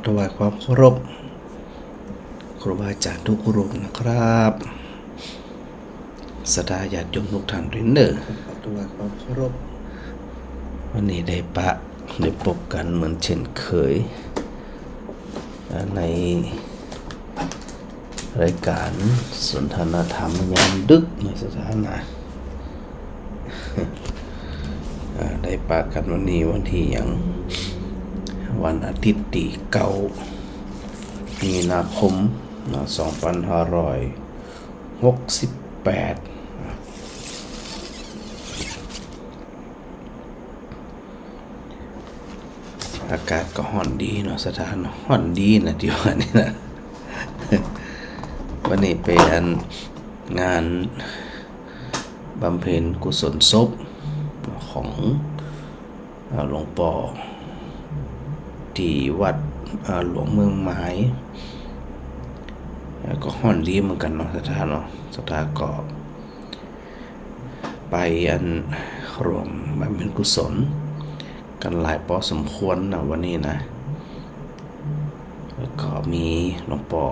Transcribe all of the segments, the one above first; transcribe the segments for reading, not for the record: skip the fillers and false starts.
ถวายความเคารพครูบาอาจารย์ทุกรูปนะครับศรัทธาญาติโยมทุกท่านด้วยเนอะถวายความเคารพวันนี้ได้พบกันเหมือนเช่นเคยในรายการสนทนาธรรมยามดึกในสถานะได้ปะกันวันนี้วันที่ยังวันอาทิตย์ที่9 มีนาคม 2568อากาศก็ห่อนดีเนาะสถานห่อนดีนะที่ว่านี่นะ วันนี้เป็นงานบำเพ็ญกุศลศพของหลวงปู่ที่วัดหลวงเมืองไม้ก็ห่อนดีเหมือนกันเนาะสถานเนาะสถานก็ไปรวมบำเพ็ญกุศลกันหลายพอสมควรนะวันนี้นะแล้วก็มีหลวงปู่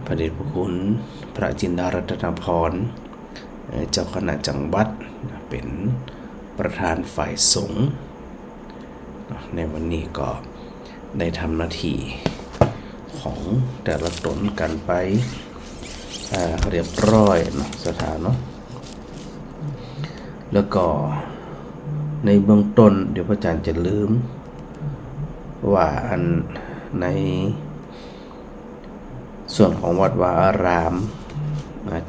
พระเดชพระคุณพระจินดารัตนพรเจ้าคณะจังหวัดเป็นประธานฝ่ายสงฆ์ในวันนี้ก็ได้ทำหน้าที่ของแต่ละตนกันไปเรียบร้อยเนาะสถานเนาะแล้วก็ในเบื้องต้นเดี๋ยวพระอาจารย์จะลืมว่าในส่วนของวัดวาอาราม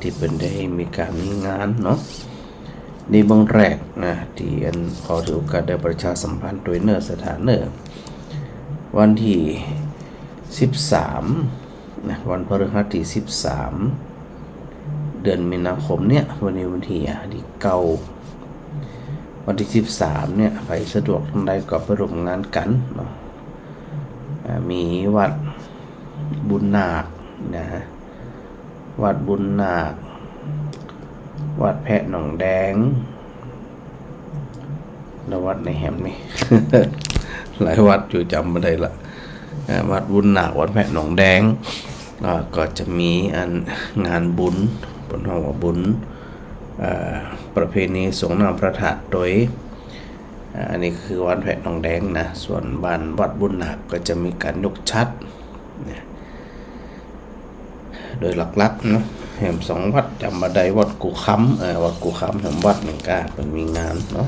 ที่เป็นได้มีการมีงานเนาะในเบื้องแรกนะที่ขอถือโอกาสได้ประชาสัมพันธ์โดยสถานวันที่13นะวันพฤหัสที่13เดือนมีนาคมเนี่ยวันนี้วันที่9วันที่13เนี่ยไปสะดวกทางใดก็ไปร่วมงานกันเนาะมีวัดบุญนาคนะวัดบุญนาควัดแพะหนองแดงแล้ววัดในแหมนี่ หลายวัดอยู่จำไม่ได้ละวัดบุญนาควัดแพะหนองแดงก็จะมีงานบุญห้องว่าบุญประเพณีสงฆ์นำพระธาตุโดยอันนี้คือวัดแพะหนองแดงนะส่วนบ้านวัดบุญนาคก็จะมีการยกชัดนะโดยหลักๆเนาะแห่ง2วัดจำมาได้วัดกูค้ำวัดกูค้ำแห่งวัดหนึ่งก็เป็นมีงานเนาะ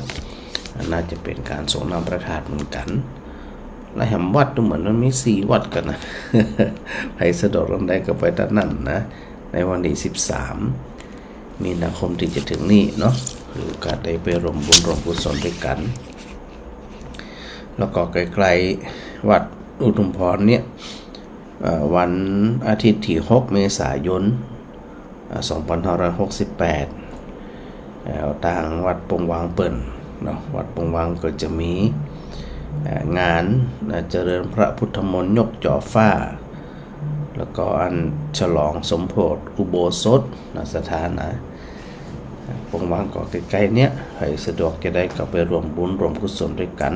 น่าจะเป็นการสงฆ์นำพระธาตุเหมือนกันและแห่งวัดดูเหมือนมันมี4วัดกันนะใครสะดวกลงได้ก็ไปด้านนั้นนะในวันที่13 มีนาคมที่จะถึงนี้เนาะหรือการได้ไปร่วมบุญร่วมกุศลด้วยกันแล้วก็ใกล้ๆวัดอุทุมพรเนี่ยวันอาทิตย์ที่6 เมษายน 2568ทางวัดปงวางเปิ่นเนาะวัดปงวางก็จะมีงานเจริญพระพุทธมนต์ยกจ่อฟ้าแล้วก็ฉลองสมโภชอุโบสถสถานนะปงวางก็ใกล้ๆเนี้ยใครสะดวกจะได้ก็ไปรวมบุญรวมกุศลด้วยกัน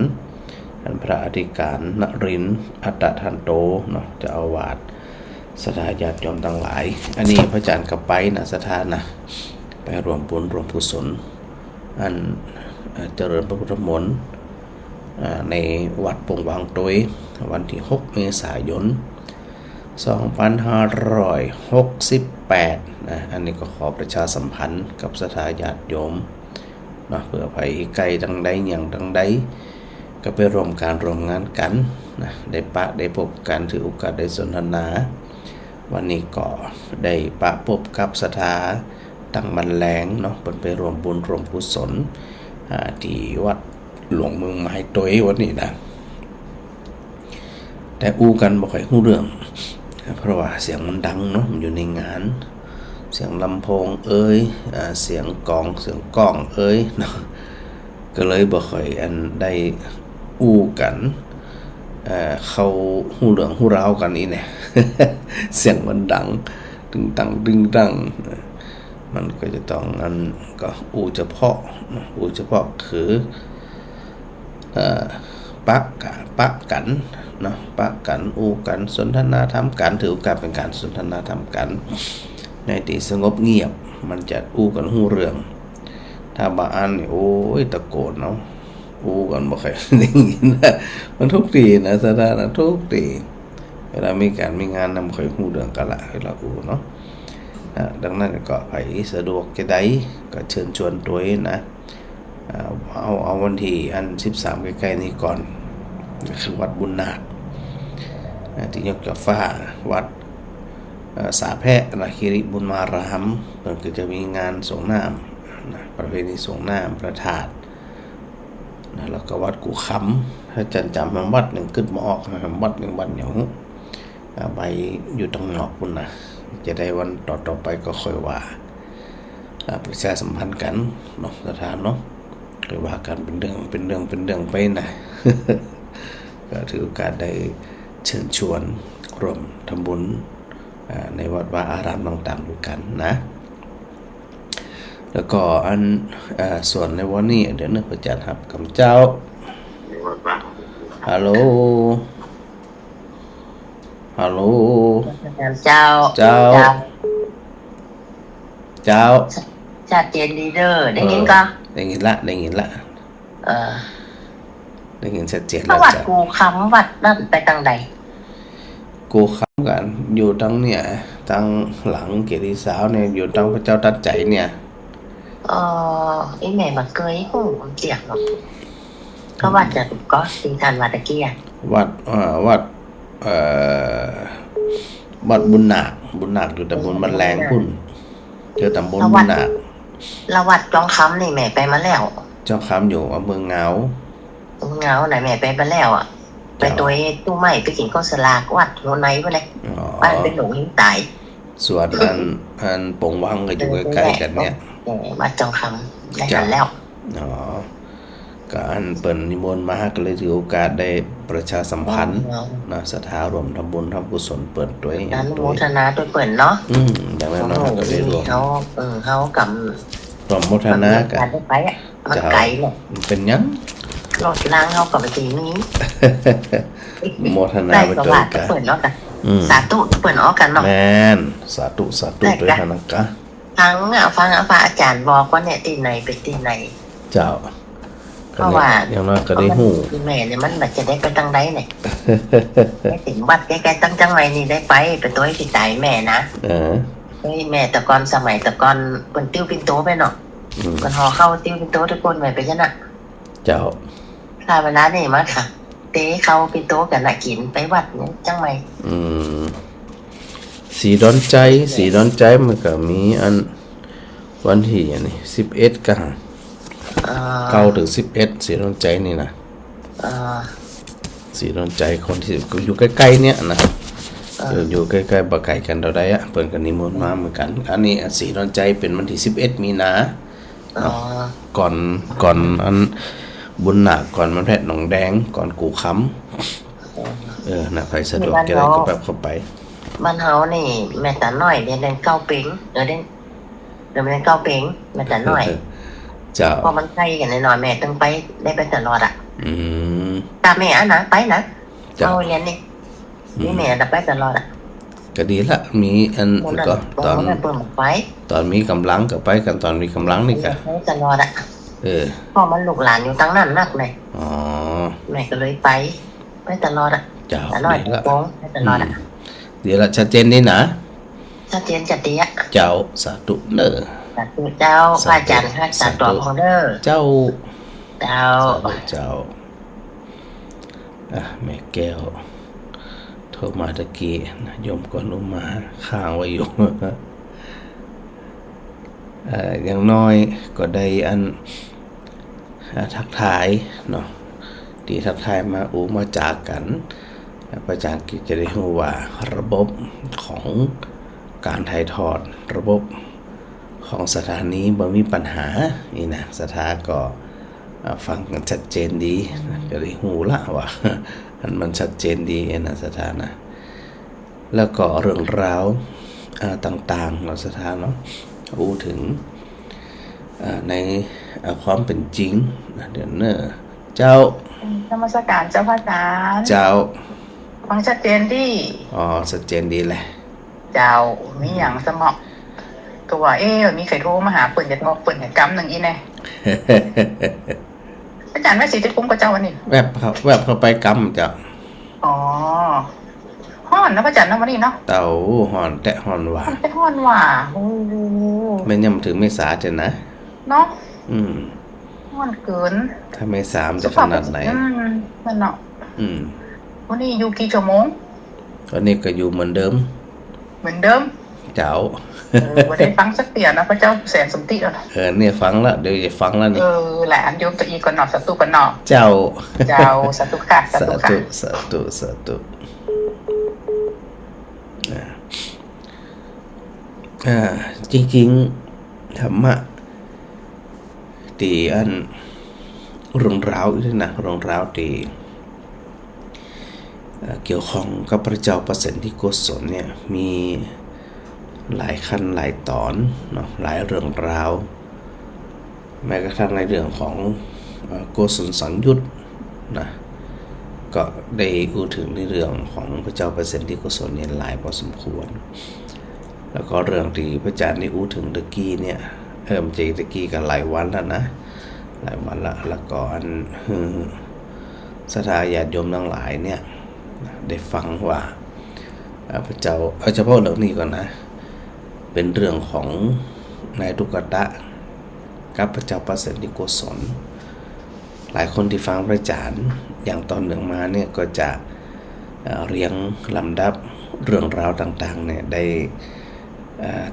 พระอธิการนรินทร์อัตตทันโตเนาะจะเอาวาดสถาญาติโยมทั้งหลายอันนี้พระอาจารย์ก็ไปนะสถานนะไปรวมบุญรวมกุศลเจริญพระพุทธมนต์ในวัดปงวางโดยวันที่6 เมษายน 2568นะอันนี้ก็ขอประชาสัมพันธ์กับสถาญาติโยมเนาะเพื่อไปไกลดังใดอย่างดังใดก็ไปร่วมงานกันนะได้พบกันถือโอกาสได้สนทนาวันนี้ก็ได้พบกับสถาตั้งบรรแลงเนาะเป็นไปร่วมบุญร่วมกุศลที่วัดหลวงเมืองไม้ตัววันนี้นะแต่กันบ่ค่อยรู้เรื่องเพราะว่าเสียงมันดังเนาะมันอยู่ในงานเสียงลำโพงเสียงกล้องเนาะก็เลยบ่ค่อยได้กันเขาหูเหลืองหูราวกันนี่เนี่ย เสียงมันดังดึงดังมันก็จะต้องก็เฉพาะคือ ปะกันเนาะปะกันอู้กันสนทนาธรรมกันถือโอกาสเป็นการสนทนาธรรมกันในที่สงบเงียบมันจะอู้กันหู้เรื่องถ้าบางอันนี่โอ้ยตะโกนเนาะอู้กันบ่เคยได้ยินนะมันทุกทีนะสถานะทุกทีเวลามีการมีงานนำเคยหู้เรื่องกันละให้เราอู้เนาะดังนั้นก็ไปสะดวกจะได้ก็เชิญชวนตัวเองนะเอาวันที่อัน13ใกล้ๆนี้ก่อนคือวัดบุญนาคที่ยกจอฟ้าวัดสาแพะนะคิริบุญมารามเพิ่นก็จะมีงานส่งน้ำนะประเพณีส่งน้ำพระธาตุนะแล้วก็วัดกู่คำถ้าจำมันวัดหนึ่งขึ้นมาออกวัดหนึ่งวัดอย่างไปอยู่ตรงนอกพุ่นนะจะได้วันต่อไปก็ค่อยว่าประชาสัมพันธ์กันเนาะสถานเนาะค่อยว่ากันเป็นเรื่องไปนะ ก็ถือโอกาสได้เชิญชวนร่วมทำบุญในวัดวาอารามต่างๆด้วยกันนะแล้วก็อันส่วนในวันนี้เดี๋ยวนึกพระจันทร์ครับคำเจ้าฮัลโหลเจ้าชัดเจนดีเด้อได้ยินก็ได้ยินละได้ยินชัดเจนแล้ววัดกูคำวัดนั่นไปทางใดกูคำกันอยู่ทางเนี่ยทางหลังเกศสาวเนี่ยอยู่ทางพระเจ้าตัดใจเนี่ยไอ้แม่มาเกยหูเจียกหรอกก็วัดจากก็สีทันวัดตะเกียวัดบุญนาคอยู่ตำบลบ้านแรงพุ่นเจอตำบลบุญนาคละวัดจองคำนี่แม่ไปมาแล้วจองคำอยู่อำเภอเงาไหนแม่ไปมาแล้วอ่ะไปตัวตู้ใหม่ไปกินข้าวสลากวัดโนไนไปเลยบ้านเป็นหลงหิ้งตายส่วนอันปงวังก็อยู่ใกล้ๆกันเนี่ยวัดจองคำได้หันแล้วก็อันเปิ่นนิมนต์มาก็เลยถือโอกาสได้ประชาสัมพันธ์นะศรัทธารวมทำบุญทำกุศลเปิดตัวอย่างนั้นโมทนาตัวเปิ่นเนาะอย่างนั้นเนาะก็เลยรวมเขากับรวมโมทนากันไปมันไกลเลยเป็นยังรถล้างเขากับไปทีนี้โมทนาไปด้วยกันเปิ่นเนาะกันสาธุเปิ่นออกกันเนาะแม่นสาธุด้วยกันนะกะฟังพระอาจารย์บอกว่าเนี่ยที่ไหนเป็นที่ไหนเจ้าเพราะว่าอย่างน้อยก็ได้หู้แม่เนี่ยมันจะได้ไปทางใดเนี่ยไม่ถึงวัดใกล้ๆตั้งจังไรนี่ได้ไปตัวที่ตายแม่นะเฮ้ยแม่แต่ก่อนสมัยแต่ก่อนเป็นติ้วปินโตไปเนาะมันห่อเข้าติ้วปินโตทุกคนแม่ไปชนะเจ้าข้าเวลานี่มาค่ะเต้เข้าปินโตกันน่ะกินไปวัดเนี่ยจังไรสีดอนใจมันก็มีอันวันที่นี่11กัน9 ถึง 11สีดอนใจนี่นะสีดอนใจคนที่อยู่ใกล้ๆเนี่ยนะอยู่ใกล้ๆบ่ไกลกันเท่าใดอ่ะเพิ่นก็นิมนต์มาเหมือนกันอันนี้สีดอนใจเป็นวันที่11มีนาก่อนอันบุญนาคก่อนมันแพทย์หนองแดงก่อนกู่ค้ำน่ะใครสะดวกจะได้ก็แบบเข้าไปบ้านเฮานี่แม่ตาน้อยเรียนเก้าเป็งเรียนเก้าเป็งแม่ตาน้อยพอมันใกล้กันหน่อยแม่ต้องไปได้ไปตลอดอ่ะตาแม่นะไปนะเอาเรียนนี่แม่ไปตลอดอ่ะก็ดีละมีอันก็ตอนมีกำลังก็ไปกันตอนมีกำลังนี่ก็ไปตลอดอ่ะพอมันลูกหลานอยู่ตั้งนั้นนักเลยแม่ก็เลยไปตลอดอ่ะตลอดไปตลอดอ่ะเดี๋ยวละชัดเจนนี่นะชัดเจนจัดดีอ่ะเจ้าสาธุเด้อสาธุเจ้าพระอาจารย์สาธุของเด้อเจ้าแม่แก้วโทรมาตะกี้นะโยมก่อนลงมาข้างไว้อยู่อย่างน้อยก็ได้อันทักทายเนาะที่ทักทายมามาจากกันประจารย์กิจจะได้รู้ว่าระบบของการถ่ายทอดระบบของสถานีบ่มีปัญหานี่นะสถาก็ฟังกันชัดเจนดีก็ได้รู้ละว่ามันชัดเจนดีนะสถานะแล้วก็เรื่องราวต่างๆของสถาเนาะรู้ถึงในความเป็นจริงเดี๋ยวเจ้า นมัสการเจ้าพระอาจารย์เจ้าฟังชัดเจนดีอ๋อชัดเจนดีแหละเจ้ามีอย่างสมองตัวมีใครโทรมาหาเปิ่นจะบอกเปิ่นกำหนึ่งอีแน่อาจารย์ว่าสิจะคุ้มกับเจ้าวันนี้แวบเข้าไปกำจ้ะอ๋อฮ้อนนะพระอาจารย์นะวันนี้เนาะเต่าห่อนแต่ห่อนหว่าแต่ฮ้อนหว่าโอ้ไม่ย่ำถึงเมษาจะนะเนาะฮ้อนเกินถ้าเมษาจะขนาดไหนมันเนาะวันนี้อยู่กี่ชั่วโมงวันนี้ก็อยู่เหมือนเดิมเจ้าวันนี้ฟังสักเตียนะพระเจ้าแสนสมติแล้วเนี่ยฟังแล้วเดี๋ยวจะฟังแล้วนี่แหละอันโยมตัวอีก่อนหนอสตุก่อนหนอเจ้าสตุค่ะสตุจริงๆธรรมะตีอันรองราวอีกนะรองราวตีเกี่ยวข้องกับพระเจ้าประสิทธิโกศลเนี่ยมีหลายขั้นหลายตอนเนาะหลายเรื่องราวแม้กระทั่งในเรื่องของโกศลสังยุตนะก็ได้พูดถึงในเรื่องของพระเจ้าประสิทธิโกศลเนี่ยหลายพอสมควรแล้วก็เรื่องที่พระอาจารย์ได้พูดถึงตะกี้เนี่ยเจตะกี้กันหลายวันแล้วนะหลายวันละแล้วก็อันศรัทธาญาติโยมทั้งหลายเนี่ยได้ฟังว่าพระเจ้าเฉพาะเรื่องนี้ก่อนนะเป็นเรื่องของนายทุกตะกับพระเจ้าประสิทธิโกศลหลายคนที่ฟังพระอาจารย์อย่างตอนหนึ่งมาเนี่ยก็จะเรียงลำดับเรื่องราวต่างๆเนี่ยได้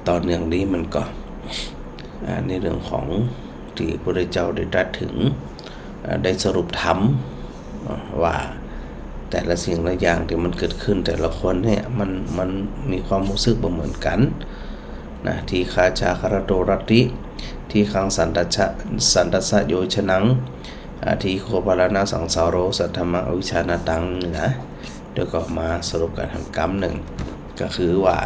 ตอนเนื่องนี้มันก็ในเรื่องของที่พระพุทธเจ้าได้ตรัสถึงได้สรุปธรรมว่าแต่ละสิ่งละอย่างที่มันเกิดขึ้นแต่ละคนเนี่ยมันมีความรู้สึกบ่เหมือนกันนะที่คาชาคารโตรติที่ขังสันตัสสะโยชนังที่โคปาลนาสังสารโรสัทธมะวิชานาตังนะเดี๋ยวก็มาสรุปการทำกรรมหนึ่งก็คือว่า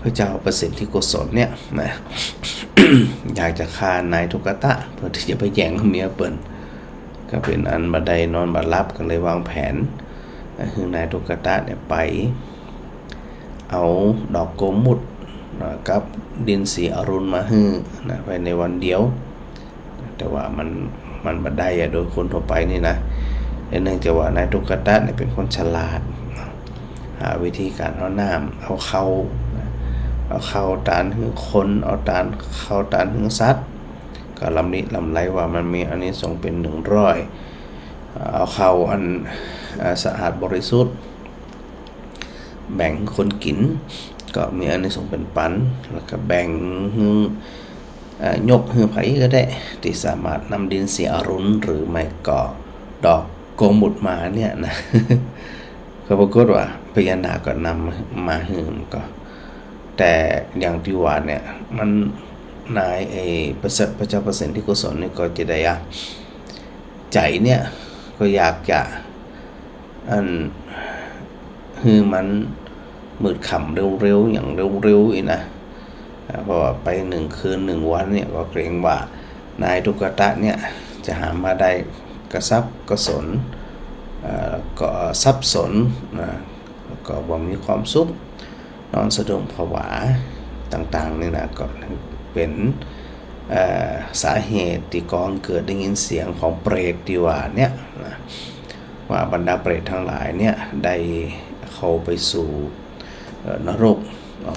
พระเจ้าประสิทธิโกศลเนี่ยนะ อยากจะฆ่านายทุกตะเพื่อที่จะไปแย่งเมียเปิ้นก็เป็นอันบัดใดนอนบัดรับกันเลยวางแผนคือนายทุกตะเนี่ยไปเอาดอกโกมุตกับดินสีอรุณมาให้นะไปในวันเดียวแต่ว่ามันบัดใดโดยคนทั่วไปนี่นะเนื่องจากว่านายทุกตะเนี่ยเป็นคนฉลาดหาวิธีการเอาน้ำเอาเข้าตานหื้อคนเอาเข้าตานหื้อสัตว์ก็ลำนี้ลำไรว่ามันมีอันนี้ส่งเป็น100เอาเข้าอันสะอาดบริสุทธิ์แบ่งคนกินก็มีอันนี้ส่งเป็นปันแล้วก็แบ่งยกหื้อไผก็ได้ที่สามารถนำดินสีอรุณหรือไม่ก็ดอกโกมุตมาเนี่ยนะก็ปรากฏว่าพญานาคก็นำมาหื้อก็แต่อย่างที่ว่าเนี่ยมันนายพระเจ้าประสิทธิโกศลนี่ก็จะได้ใจเนี่ยก็อยากจะมันมืดค่ำเร็วๆอย่างเร็วๆอีนะเพราะว่าไป1 คืน 1 วันเนี่ยก็เกรงว่านายทุกตะเนี่ยจะหามาได้กระซับกระสนก็สับสนนะก็บ่มีความสุขนอนสะดุ้งผวาต่างๆนี่นะก็เป็นสาเหตุที่ก่อเกิดได้ยินเสียงของเปรตที่ว่าเนี่ยนะว่าบรรดาเปรตทั้งหลายเนี่ยได้เข้าไปสู่นรก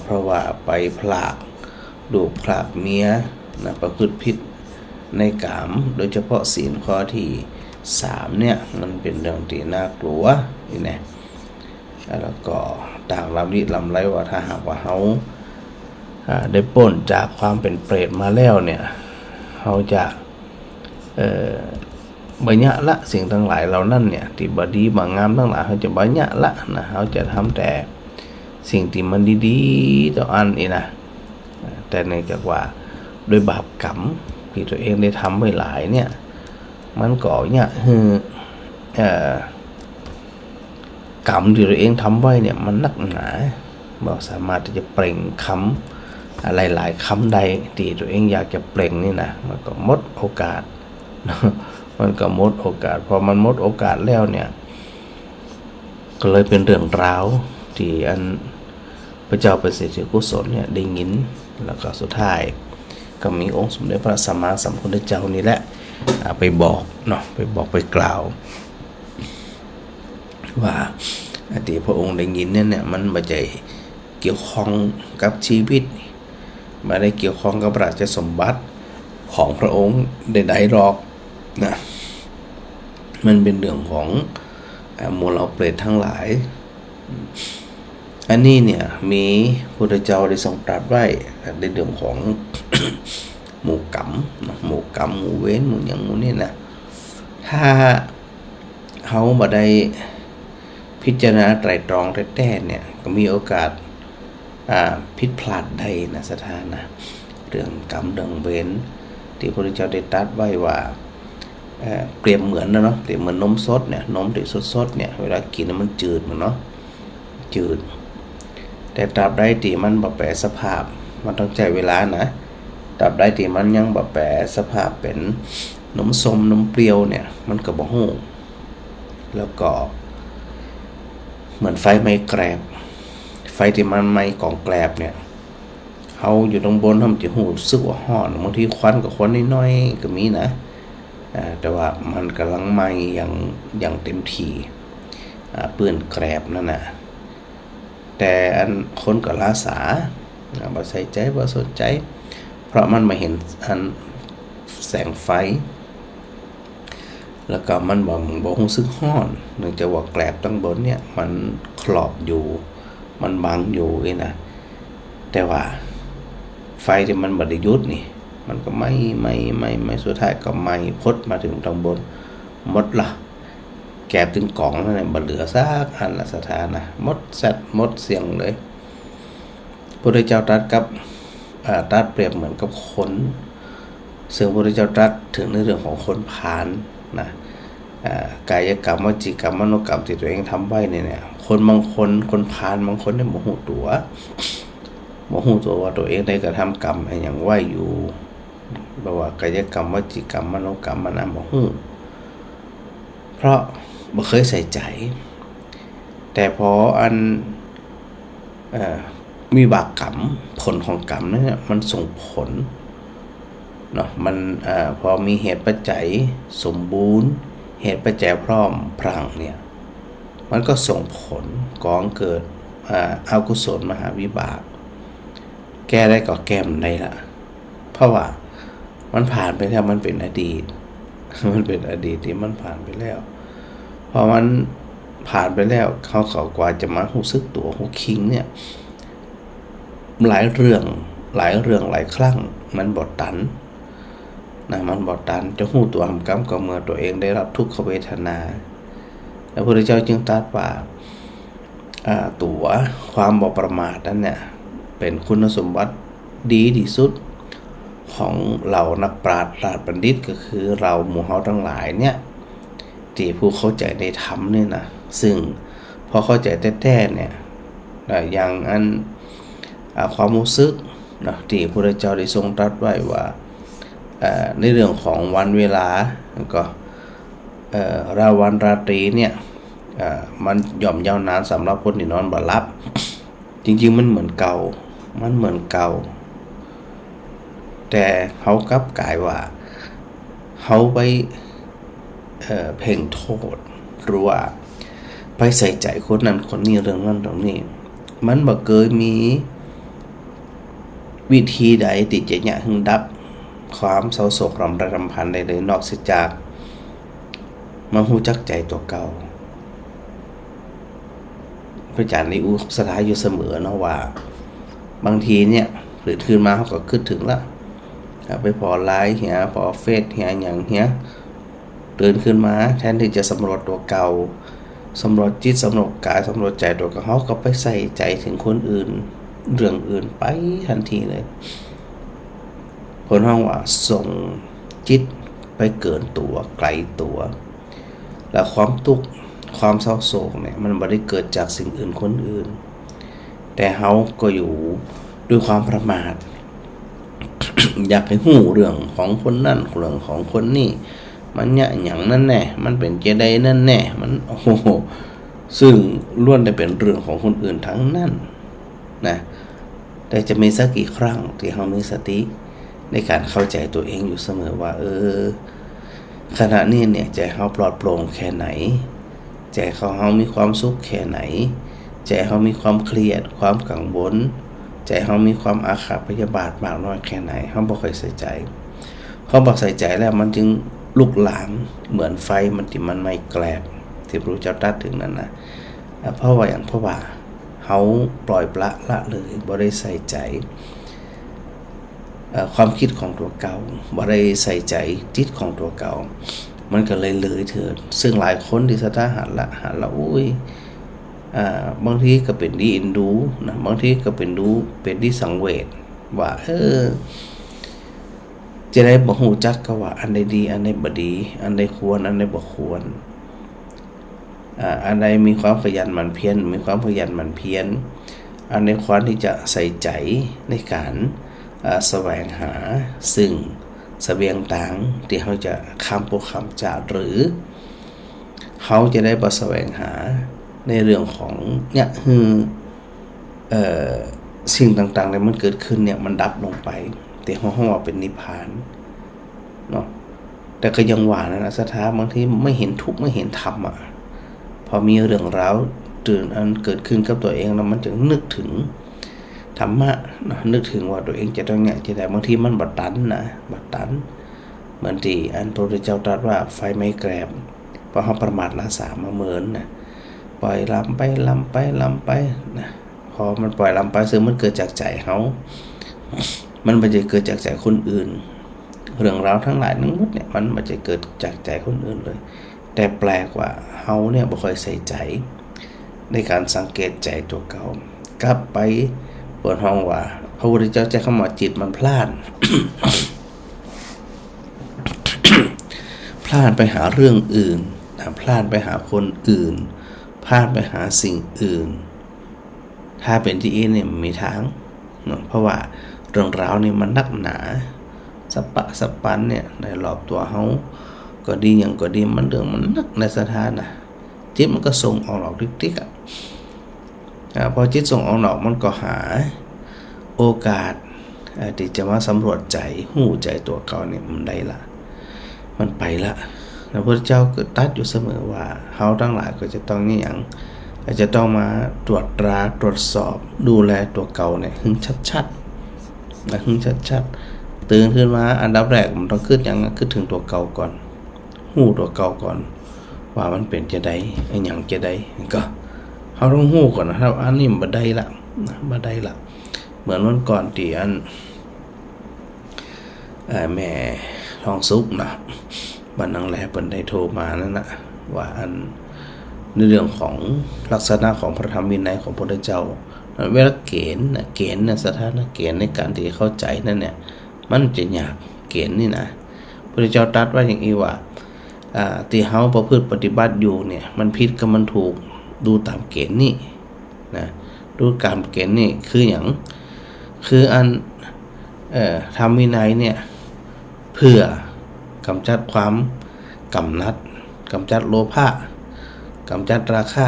เพราะว่าไปพลากลูกพลากเมียนะประพฤติผิดในกามโดยเฉพาะศีลข้อที่3เนี่ยมันเป็นเรื่องที่น่ากลัวนี่นะแล้วก็ต่างลำนี้ลำไรว่าถ้าหากว่าเขาได้พ้นจากความเป็นเปรตมาแล้วเนี่ยเขาจะบัญญัติละสิ่งทั้งหลายเหล่านั้นเนี่ยที่บดีบางงามทั้งหลายเขาจะบัญญัติละนะเขาจะทำแต่สิ่งที่มันดีๆต่ออันนี่นะแต่เนื่องจากว่าโดยบาปกรรมที่ตัวเองได้ทำไว้หลายเนี่ยมันก่อเนี่ยกรรมที่ตัวเองทำไว้เนี่ยมันหนักหนาบ่สามารถที่จะเปล่งคำอะไรหลายคำใดที่ตัวเองอยากจะเปล่งนี่นะมันก็หมดโอกาส มันก็หมดโอกาสพอมันหมดโอกาสแล้วเนี่ยก็เลยเป็นเรื่องราวที่อันพระเจ้าประเสริฐกุศลเนี่ยได้ยินแล้วก็สุดท้ายก็มีองค์สมเด็จพระสัมมาสัมพุทธเจ้านี่แหละไปบอกเนาะไปบอกไปกล่าวว่าที่พระองค์ได้ยินเนี่ยมันไม่ใช่เกี่ยวข้องกับชีวิตไม่ได้เกี่ยวข้องกับราชสมบัติของพระองค์ใดๆหรอกนะมันเป็นเรื่องของมวลเปรตทั้งหลายอันนี้เนี่ยมีพระพุทธเจ้าได้ทรงตรัสไว้ในเรื่องของ หมู่กรรมหมู่กรรมหมู่เว้นหมู่อย่างหมู่นี่นะถ้าเขาบ่ได้พิจารณาไตร่ตรองแท้ๆเนี่ยก็มีโอกาสผิดพลาดได้นะสถานะเรื่องกรรมเรื่องเวรที่พระพุทธเจ้าได้ตรัสไว้ว่าเปรียบเหมือนเนาะเปรียบเหมือนนมสดเนี่ยนมที่สดๆเนี่ยเวลากินมันจืดมันเนาะจืดแต่ตราบใดที่มันบ่แปรสภาพมันต้องใช้เวลานะตราบใดที่มันยังบ่แปรสภาพเป็นนมส้มนมเปรี้ยวเนี่ยมันก็บ่ฮู้แล้วก็เหมือนไฟไหม้แกลบไฟที่มันไหม้กองแกลบเนี่ยเฮาอยู่ตรงบนทำจะหูสึกว่าร้อนบางทีควันกับควันน้อยๆก็มีนะแต่ว่ามันกำลังไหม้อย่างเต็มที่ปืนแกลบนั่นน่ะแต่อันคนก็ลาสาบ่ใส่ใจบ่สนใจเพราะมันมาเห็นอันแสงไฟแล้วก็มันบ่รู้สึกร้อนเนื่องจากว่าแกลบตั้งบนเนี่ยมันครอบอยู่มันบังอยู่นะแต่ว่าไฟที่มันบ่ได้หยุดนี่มันก็ไม่สุดท้ายก็ไหม้พดมาถึงตรงบนหมดละแกบถึงกล่องนั่นแหละบ่เหลือซักอันละสถานะหมดสัตว์หมดเสียงเลยพระพุทธเจ้าตรัสกับตรัสเปรียบเหมือนกับคนซึ่งพระพุทธเจ้าตรัสถึงในเรื่องของคนพาลนะกายกรรมวจีกรรมมโนกรรมที่ตัวเองทำไว้เนี่ยคนบางคนพาลบางคนเนี่ยบ่ฮู้ตัวว่าตัวเองได้กระทำกรรมอะไรอย่างไว้อยู่บอกว่ากายกรรมวจีกรรมมโนกรรมมันบ่ฮู้เพราะบ่เคยใส่ใจแต่พออันมีบากกรรมผลของกรรมเนี่ยมันส่งผลเนาะมันพอมีเหตุปัจจัยสมบูรณ์เหตุปัจจัยพร้อมพรั่งเนี่ยมันก็ส่งผลก่อเกิดอกุศลมหาวิบากแก้ได้ก็แก้มันได้ละเพราะว่ามันผ่านไปแล้วมันเป็นอดีตที่มันผ่านไปแล้วพอมันผ่านไปแล้วเขากว่าจะมารู้สึกตัวหูคิงเนี่ยหลายเรื่องหลายครั้งมันบ่ตันนะมันบ่ตันจะหู้ตัวทำกรรมก็เมื่อตัวเองได้รับทุกขเวทนาพระพุทธเจ้าจึงตรัสว่าตัวความบ่ประมาทนั้นเนี่ยเป็นคุณสมบัติดีที่สุดของเรานักปราชญ์ราชบัณฑิตก็คือเราหมู่เฮาทั้งหลายเนี่ยที่ผู้เข้าใจในธรรมเนี่ยนะซึ่งพอเข้าใจแท้ๆเนี่ยอย่างอันความรู้สึกนะที่พระพุทธเจ้าได้ทรงตรัสไว้ว่าในเรื่องของวันเวลาก็ราวันราตรีเนี่ยมันย่อมยาวนานสำหรับคนที่นอนบ่หลับจริงๆมันเหมือนเก่าแต่เขากลับกลายว่าเขาไปเพ่งโทษหรือว่าไปใส่ใจคนนั้นคนนี้เรื่องนั้นเรื่องนี้มันบ่เคยมีวิธีใดที่จะหึงดับความเศร้าโศกรำไรรำพันใดเลยนอกจากมาฮู้จักใจตัวเก่าพระอาจารย์ได้อุปสถาอยู่เสมอเนาะว่าบางทีเนี่ยตื่นขึ้นมาเขาก็คิดถึงละไปพอไลน์เหียพอเฟซเหียอย่างเหียตื่นขึ้นมาแทนที่จะสำรวจตัวเก่าสำรวจจิตสำรวจกายสำรวจใจตัวเขาก็ไปใส่ใจถึงคนอื่นเรื่องอื่นไปทันทีเลยผลห้องว่าส่งจิตไปเกินตัวไกลตัวและความทุกข์ความเศร้าโศกเนี่ยมันไม่ได้เกิดจากสิ่งอื่นคนอื่นแต่เขาก็อยู่ด้วยความประมาท อยากให้หู้เรื่องของคนนั่นเรื่องของคนนี่ มันเนี่ยอย่างนั้นแน่มันเป็นเจไดนั่นแน่มันโอ้โหซึ่งล้วนแต่เป็นเรื่องของคนอื่นทั้งนั้นนะแต่จะมีสักกี่ครั้งที่เรามีสติในการเข้าใจตัวเองอยู่เสมอว่าขณะนี้เนี่ยใจเราปลอดโปร่งแค่ไหนใจเรามีความสุขแค่ไหนใจเรามีความเครียดความกังวลใจเรามีความอาฆาตพยาบาทมากน้อยแค่ไหนเราบ่ค่อยใส่ใจเขาบอกใส่ใจแล้วมันจึงลุกลามเหมือนไฟมันไม่แกลบที่พระเจ้าตรัสถึงนั้นนะเพราะว่าเขาปล่อยปละเลยบ่ได้ใส่ใจความคิดของตัวเก่าบ่ได้ใส่ใจจิตของตัวเก่ามันก็เลยเถิดซึ่งหลายคนที่สถาหันละอุ้ยบางทีก็เป็นดีอินดูนะบางทีก็เป็นดีสังเวชว่าจะได้บ่ฮู้จักก็ว่าอันใดดีอันใดบ่ดีอันใดควรอันใดบ่ควรอันใดมีความขยันหมั่นเพียรอันใดควรที่จะใส่ใจในการแสวงหาซึ่งเสบียงต่างที่เขาจะค้ำปกค้ำจ่าหรือเขาจะได้แสวงหาในเรื่องของเนี่ยสิ่งต่างๆที่มันเกิดขึ้นเนี่ยมันดับลงไปแต่เขาว่าเป็นนิพพานเนาะแต่ก็ยังว่านะสถาบางทีไม่เห็นทุกข์ไม่เห็นธรรมพอมีเรื่องราวตื่นอันเกิดขึ้นกับตัวเองแล้วมันจึงนึกถึงธรรมะนะนึกถึงว่าตัวเองจะต้องเนี่ยจะได้บางทีมันบัดตันเหมือนที่อันพระพุทธเจ้าตรัสว่าไฟไม่แกรบเพราะเขาประมาทละสามาเหมือนนะปล่อยลำไปนะพอมันปล่อยลำไปซึ่งมันเกิดจากใจเขามันไม่ได้เกิดจากใจคนอื่นเรื่องราวทั้งหลายทั้งหมดเนี่ยมันไม่ได้เกิดจากใจคนอื่นเลยแต่แปลกว่าเขาเนี่ยบ่ค่อยใส่ใจในการสังเกตใจตัวเก่ากลับไปบนห้องว่าพระพุทธเจ้าใช้คำว่าจิตมันพลาด พลาดไปหาเรื่องอื่นพลาดไปหาคนอื่นพลาดไปหาสิ่งอื่นถ้าเป็นที่เนี่ยมีทางเพราะว่าเรื่องราวนี่มันนักหนาสปันเนี่ยในรอบตัวเขาก็ดีอย่างก็ดีมันเรื่องมันนักในสถานะจิตมันก็ส่งออกหลอกติ๊กพอจิตส่งออกหลอกมันก็หาโอกาสที่จะมาสำรวจใจหู้ใจตัวเก่าเนี่ยมันได้ละมันไปละพระพุทธเจ้าก็ตรัสอยู่เสมอว่าเฮาทั้งหลายก็จะต้องนี่อย่างจะต้องมาตรวจตราตรวจสอบดูแลตัวเก่าเนี่ยให้ชัดตื่นขึ้นมาอันดับแรกมันต้องขึ้นอย่างขึ้นถึงตัวเก่าก่อนหู้ตัวเก่าก่อนว่ามันเป็นจะได้ไอ้หยังจะได้ก็เฮาต้องหู้ก่อนนะครับอันนี้บ่ได้ละเหมือนวันก่อนที่อันแม่ทองสุกนะบ้านนางแลเปิ้นได้โทรมานั่นน่ะว่าอันในเรื่องของลักษณะของพระธรรมวินัยของพระพุทธเจ้าเวลาเกณฑ์สถานะเกณฑ์ในการที่เข้าใจนั่นเนี่ยมันจะยากเกณฑ์นี่นะพระพุทธเจ้าตรัสว่าอย่างนี้ว่าที่เฮาประพฤติปฏิบัติอยู่เนี่ยมันผิดกับมันถูกดูตามเกณฑ์นี่นะดูตามเกณฑ์นี่คืออย่างคืออันธรรมวินัยเนี่ยเพื่อกำจัดความกำนัดกำจัดโลภะกำจัดราคะ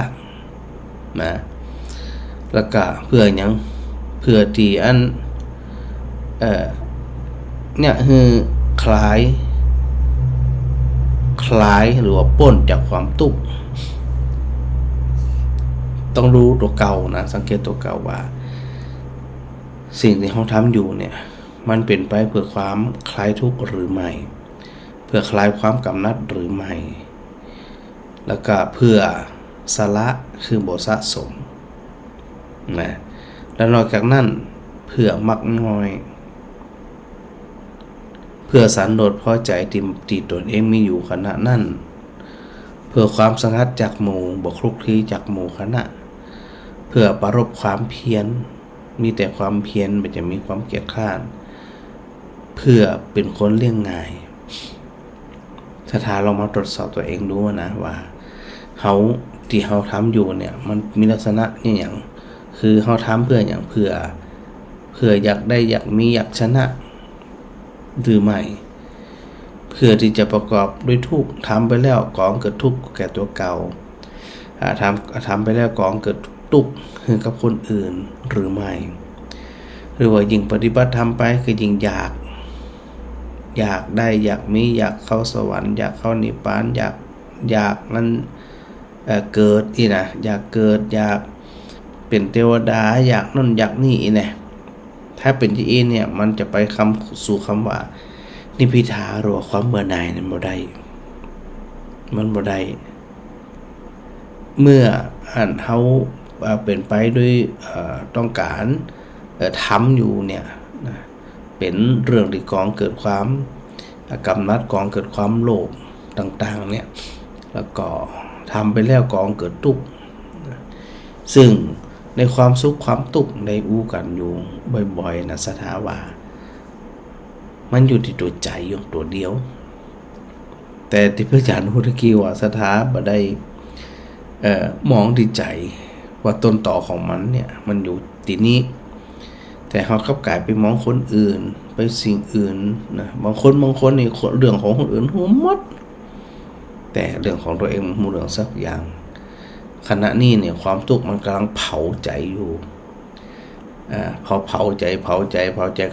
นะแล้วก็เพื่ออย่างเพื่อที่อันเนี่ยคือคลายหรือว่าป้นจากความทุกข์ต้องรู้ตัวเก่านะสังเกตตัวเก่าว่าสิ่งที่เขาทำอยู่เนี่ยมันเป็นไปเพื่อความคลายทุกข์หรือไม่เพื่อคลายความกำนัดหรือไม่แล้วก็เพื่อสละคือบ่สะสมนะแล้วนอกจากนั้นเพื่อมักน้อยเพื่อสันโดษพอใจที่ตนเองมีอยู่ขณะนั้นเพื่อความสงัดจากหมู่บ่คลุกคลีจากหมู่คณะเพื่อปรารภความเพียรมีแต่ความเพียรมันจะมีความเกียจคร้านเพื่อเป็นคนเลี้ยงง่ายถ้าเรามาตรวจสอบตัวเองดูนะว่าเขาที่เขาทำอยู่เนี่ยมันมีลักษณะนี่อย่างคือเขาทำเพื่ออย่างเพื่ออยากได้อยากมีอยากชนะหรือไม่ พื่อที่จะประกอบด้วยทุกข์ทำไปแล้วก่อเกิดทุกข์แก่ตัวเก่าทำไปแล้วก่อเกิดทุกข์ให้กับคนอื่นหรือไม่หรือว่ายิ่งปฏิบัติทำไปคือยิ่งอยากได้อยากมีอยากเข้าสวรรค์อยากเข้านิพพานอยากนั้นเกิดอีนะอยากเกิดอยากเป็นเทวดาอยากนั่นอยากนี่อีนะถ้าเป็นที่อีเนี่ยมันจะไปสู่คำว่านิพพิทาหรือความเบื่อหน่ายนั้นบ่ได้มันบ่ได้เมื่อเขาเป็นไปด้วยต้องการทำอยู่เนี่ยเป็นเรื่องที่ก่อเกิดความกำนัดก่อเกิดความโลภต่างๆเนี่ยแล้วก็ทำไปแล้วก่อเกิดทุกข์ซึ่งในความสุขความทุกข์ในอู้กันอยู่บ่อยๆนะสถาว่ามันอยู่ที่ตัวใจอยู่ตัวเดียวแต่ที่พระอาจารย์พุทธกีว่าสถาบ่ได้มองที่ใจว่าต้นต่อของมันเนี่ยมันอยู่ที่นี้แต่เขากลับกลายไปมองคนอื่นไปสิ่งอื่นนะบางคนนี่เรื่องของคนอื่นหัวมดแต่เรื่องของตัวเองมันเรื่องสักอย่างขณะนี้เนี่ยความทุกข์มันกำลังเผาใจอยู่พอเผาใจ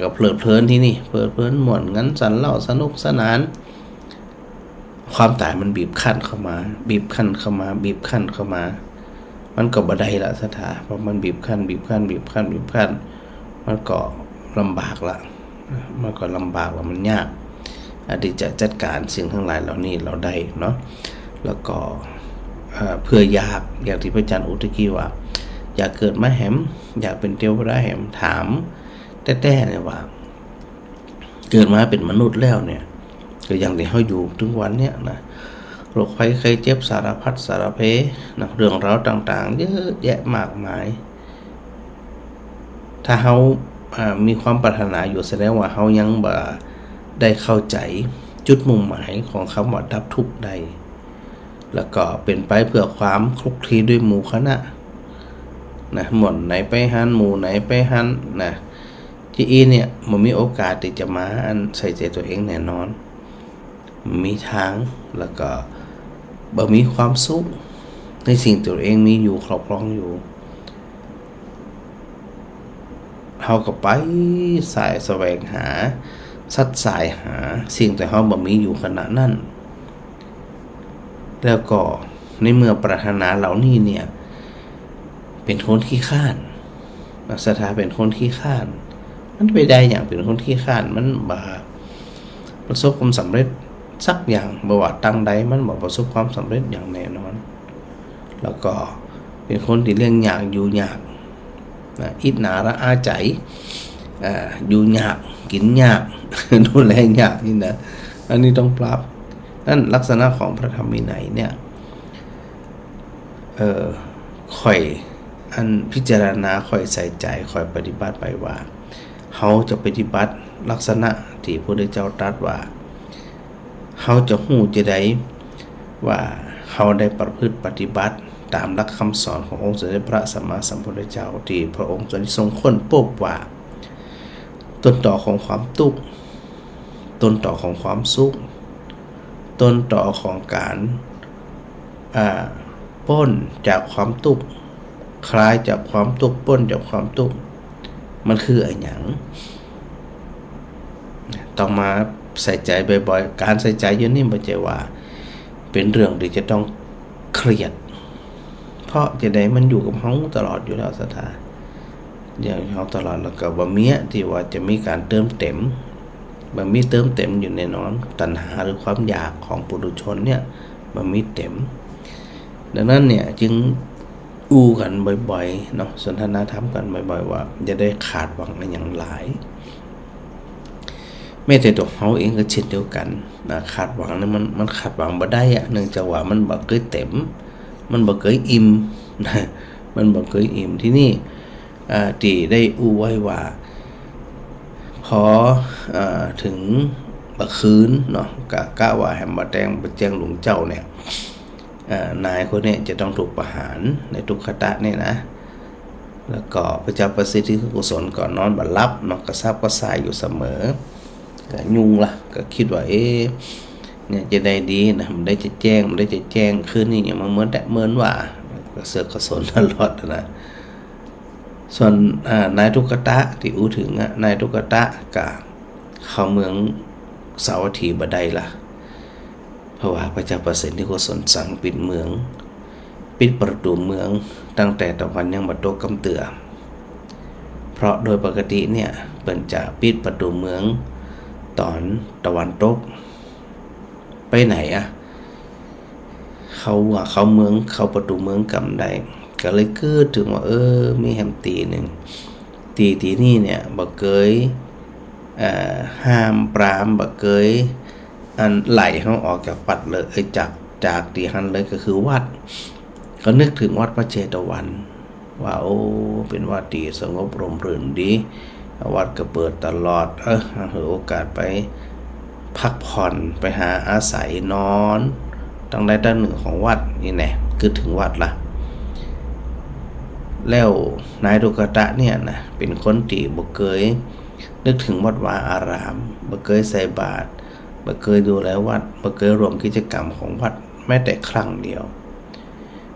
กับเพลิดเพลินที่นี่เพลิดเพลินม่วนงั้นสันเล่าสนุกสนานความตายมันบีบคั้นเข้ามามันก็บ่ได้ละสถาเพราะมันบีบคั้นมันก็ลำบากละมันยากที่จะจัดการสิ่งทั้งหลายเหล่านี้เราได้เนาะแล้วก็เพื่ออยากอย่างที่พระอาจารย์อุตกี้ว่าอยากเกิดมาแหมอยากเป็นเทวดาแหมถามแต่เนี่ยว่าเกิดมาเป็นมนุษย์แล้วเนี่ยก็อย่างที่เขาอยู่ถึงวันเนี้ยนะโรคภัยไข้เจ็บสารพัดสารเพนะเรื่องราวต่างๆเยอะแยะมากมายถ้าเขามีความปรารถนาอยู่แสดงว่าเขายังบ่ได้เข้าใจจุดมุ่งหมายของคำว่าดับทุกข์ใดแล้วก็เป็นไปเพื่อความคลุกคลีด้วยหมู่คณะนะหม่นไหนไปหันหมู่ไหนไปหันนะที่เนี่ยมันมีโอกาสที่จะมาใส่ใจตัวเองแน่นอนมีทางแล้วก็บ่มีความสุขในสิ่งตัวเองมีอยู่ครอบครองอยู่เฮาก็ไปสายแสวงหาสัดสายหาสิ่งที่เฮาบ่มีอยู่ขณะนั้นแล้วก็ในเมื่อปรารถนาเหล่านี้เนี่ยเป็นคนขี้ข้านสถาเป็นคนขี้ข้านมันไปได้อย่างเป็นคนขี้ข้านมันบ่ประสบความสำเร็จสักอย่างบ่ว่าตั้งใดมันบ่ประสบความสำเร็จอย่างแน่นอนแล้วก็เป็นคนที่เรื่องยากอยู่ยากอิจนาระอาใจอยู่ยากกินยากดูแลยากนี่นะอันนี้ต้องปรับนั่นลักษณะของพระธรรมวินัยเนี่ยค่อยพิจารณาค่อยใส่ใจค่อยปฏิบัติไปว่าเขาจะปฏิบัติลักษณะที่พระพุทธเจ้าตรัสว่าเขาจะหู้จะได้ว่าเขาได้ประพฤติปฏิบัติตามหลักคำสอนขององค์สมเด็จพระสัมมาสัมพุทธเจ้าที่พระองค์ทรงค้นพบว่าต้นต่อของความทุกข์ต้นต่อของความสุขต้นต่อของการพ้นจากความทุกข์คลายจากความทุกข์พ้นจากความทุกข์มันคืออะไรอย่างต้องมาใส่ใจบ่อยๆการใส่ใจอยู่นี่ไม่ใช่ว่าเป็นเรื่องที่จะต้องเครียดเพราะจะได้มันอยู่กับเขาตลอดอยู่แล้วสถาอย่างเขาตลอดแล้วก็บ่มีที่ว่าจะมีการเติมเต็มบ่มีเติมเต็มอยู่แน่นอนตัณหาหรือความอยากของปุถุชนเนี่ยบ่มีเต็มดังนั้นเนี่ยจึงอู้กันบ่อยๆเนาะสนทนาธรรมกันบ่อยๆว่าจะได้ขาดหวังในอย่างหลายแม้แต่ตัวเขาเองก็เช่นเดียวกันนะขาดหวังเนี่ยมันขาดหวังบ่ได้เนื่องจากว่ามันบ่เคยเต็มมันบ่เคยอิ่มนะมันบ่เคยอิ่มที่นี่ที่ได้อู้ไว้ว่าพอถึงบักคืนเนาะกะว่าแหมบ่แจ้งหลวงเจ้าเนี่ยนายคนนี้จะต้องถูกประหารในทุกขตะเนี่ยนะแล้วก็พระเจ้าประสิทธิกุศลก่อนนอนบัดลับเนาะกระซับกระส่ายอยู่เสมอก็ยุ่งละก็คิดว่า เนี่ยจะได้ดีนะมันได้จะแจ้งคืนนี้อย่างมาเหมือนว่าก็เสือกกระสนตลอดนะส่วนนายทุกตะที่อู้ถึงนายทุกตะกับเข้าเมืองเสาร์อาทิตย์บ่ได้ล่ะเพราะว่าพระเจ้าประสิทธิโกศลสั่งปิดเมืองปิดประตูเมืองตั้งแต่ตะวันยังบ่ตกกำเตือเพราะโดยปกติเนี่ยเปิ้นจะปิดประตูเมืองตอนตะวันตกไปไหนเขาเมืองเขาประตูเมืองกำได้ก็เลยเกิดถึงว่ามีแฮมตีหนึ่งตีนี่เนี่ยบ่เคยห้ามปรามบ่เคยอันไหลเขาออกจากวัดเลยจากตีหันเลยก็คือวัดก็นึกถึงวัดพระเชตวันว่าเป็นวัดดีสงบร่มรื่นดีวัดก็เปิดตลอดหาโอกาสไปพักผ่อนไปหาอาศัยนอนตั้งใดตั้งหนึ่งของวัดนี่แน่คือถึงวัดละแล้วนายดุกตะเนี่ยนะเป็นคนที่บ่เคยนึกถึงวัดวาอารามบ่เคยใส่บาตรบ่เคยดูแลวัดบ่เคยร่วมกิจกรรมของวัดแม้แต่ครั้งเดียว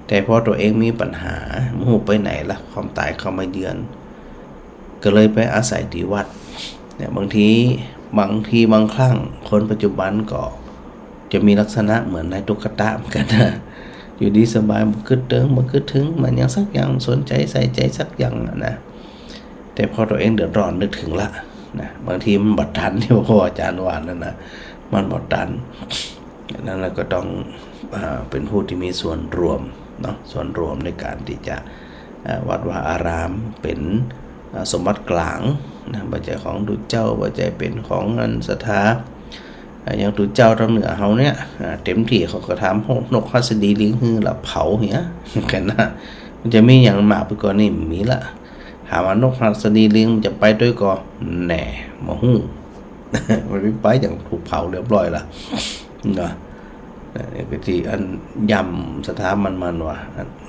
แต่พอตัวเองมีปัญหาหูไปไหนละความตายเข้ามาเยือนก็เลยไปอาศัยที่วัดเนี่ยบางทีบางครั้งคนปัจจุบันก็จะมีลักษณะเหมือนนายตุกตะเหมือนกันนะอยู่ดีสบายบ่คิดถึงมันยังสักอย่างสนใจใส่ใจสักอย่างนะแต่พอตัวเองเดือดร้อนนึกถึงละนะบางทีมันบัดทันที่พ่ออาจารย์ว่านั่นนะมันบัดทันนั่นเราก็ต้องเป็นผู้ที่มีส่วนรวมเนาะส่วนรวมในการที่จะวัดวาอารามเป็นสมบัติกลางนะบ่ใช่ของดุจเจ้าบ่ใช่เป็นของเงินศรัทธาอย่างดุจเจ้าทางเหนือเฮาเนี่ยเต็มที่เขาก็ทำนกฮัสดีลิงฮือละเผาเหี้ยกันนะมันจะมีอย่างมากไปกว่านี้มีละถามว่านกฮัสดีลิงมันจะไปด้วยก็แหน่บ่ฮู้มันไปอย่างถูกเผาเรียบร้อยละเนาะนี่ก็ที่อันย่ำสถามันว่า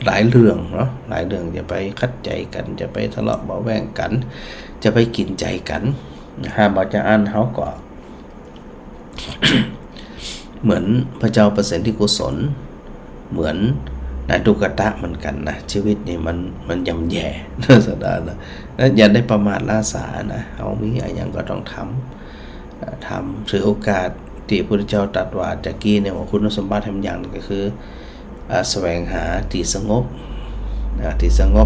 หลายเรื่องเนาะหลายเรื่องจะไปคัดใจกันจะไปทะเลาะเบาะแว้งกันจะไปกินใจกันห้ามบ่จะอ่านเฮาก็ เหมือนพระเจ้าประสิทธิโกศลเหมือนนายตุกตะเหมือนกันนะชีวิตนี่มันย่ำแย่นะสดานะอย่าได้ประมาทล่าสานะเฮามีอะไรอย่างก็ต้องทำถือโอกาสที่พระพุทธเจ้าตรัสว่าตะกี้เนี่ยว่าคุณสมบัติทำอย่างก็คือแสวงหาที่สง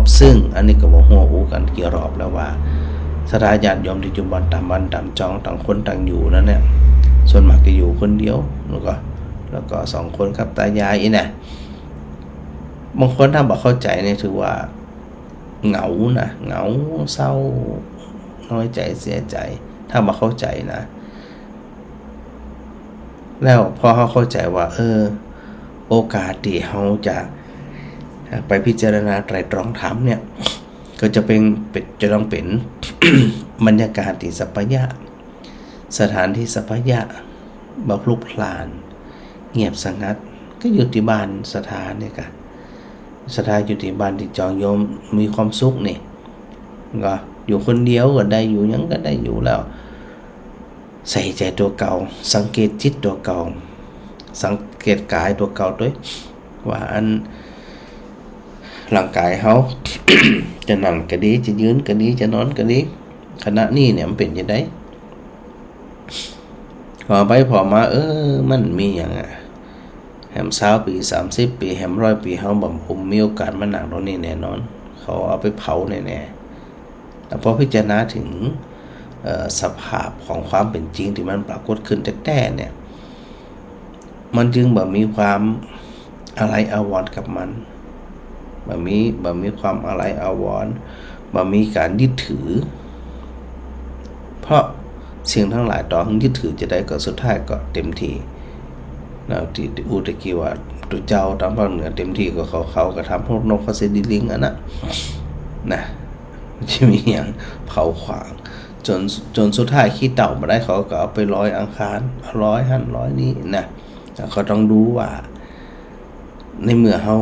บซึ่งอันนี้ก็บ่ฮู้อู้กันกี่รอบแล้วว่าสถาญาติโยมที่อยู่บ้านตามบ้านตามจองต่างคนต่างอยู่นั่นเนี่ยส่วนมากจะอยู่คนเดียวแล้วก็2คนครับตายายอีน่ะบางคนถ้าบ่เข้าใจเนี่ยถือว่าเหงาเศร้าน้อยใจเสียใจถ้าบ่เข้าใจนะแล้วพอเขาเข้าใจว่าโอกาสที่เขาจะไปพิจารณาไตรตรองธรรมเนี่ยก็จะต้องเป็น บรรยากาศที่สัพพยะสถานที่สัพพยะบ่พลุกพล่านเงียบสงัดก็อยู่ที่บ้านสถานนี่ค่ะสถานอยู่ที่บ้านที่จองโยมมีความสุขนี่ก็อยู่คนเดียวก็ได้อยู่ยังก็ได้อยู่แล้วใส่ใจตัวเก่าสังเกตจิตตัวเก่าสังเกตกายตัวเก่าด้วยว่าอันร่างกายเขา จะนั่งก็ดีจะยืนก็ดีจะนอนก็ดีขณะนี้เนี่ยมันเป็นยังไงพอไปพอมามันมีอย่างแฮม20 ปี30 ปีแฮม100 ปีเขาบ่มมีโอกาสมานั่งตรงนี้แน่นอนเขาเอาไปเผาแน่ๆแต่พอพิจารณาถึงสภาพของความเป็นจริงที่มันปรากฏขึ้นแต่เนี่ยมันจึงบ่มีความอะไรอาวรณ์กับมันบ่มีความอะไรอาวรณ์บ่มีการยึดถือเพราะสิ่งทั้งหลายต่อให้ยึดถือจะได้ก็สุดท้ายก็เต็มที่แล้วที่อุตกิว่าตัวเจ้าตามภาคเหนือเต็มที่ก็เขาก็ทำพวกนกฮัสดีลิงนะจะมีอย่างเผาขวางจนสุดท้ายขี้เต่ามาได้เขาก็เอาไปลอยอังคาร100นี้นะเขาต้องดูว่าในเมื่อเขา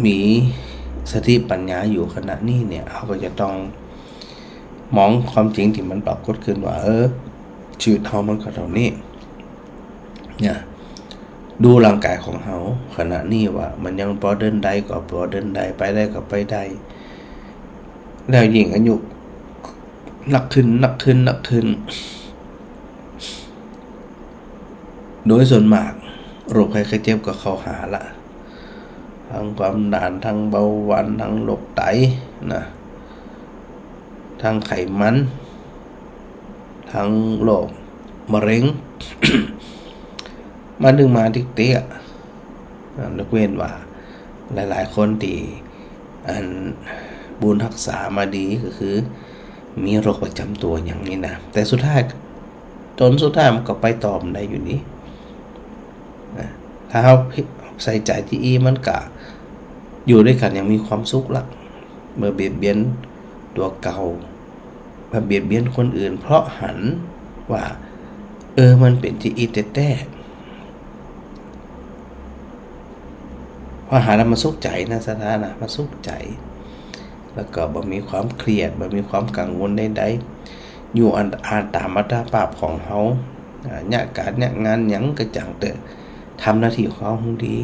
มีสติปัญญาอยู่ขณะนี้เนี่ยเขาก็จะต้องมองความจริงที่มันปรากฏขึ้นว่าชีวิตเขามันก็เท่านี้เนี่ย ดูร่างกายของเฮาขณะนี้ว่ามันยังพอเดินได้ก็พอเดินได้ไปได้ก็ไปได้แล้วยิ่งอายุหนักขึ้นโดยส่วนมากโรคภัยไข้เจ็บก็เข้าหาละทั้งความดันทั้งเบาหวานทั้งโรคไตนะทั้งไขมันทั้งโรคมะเร็ง มาดึงมาทิกเตี้ยยกเว้นว่าหลายๆคนที่อันบุญรักษามาดีก็คือมีโรคประจำตัวอย่างนี้นะแต่สุดท้ายมันก็ไปต่อมได้อยู่นี้นะถ้าเราใส่ใจที่มันก็อยู่ด้วยกันอย่างมีความสุขละเมื่อเบียดเบียนตัวเก่ามาเบียดเบียนคนอื่นเพราะหันว่ามันเป็นที่อีแต่พอหาแล้วมาสุขใจนะสถานะมาสุขใจแล้วก็บ่มีความเครียดบ่มีความกังวลใดๆอยู่อ่านตามอัตภาพของเฮาเนี่ยการเนี่ยงานหยังก็จังแต่ทำหน้าที่ของเฮาให้ดี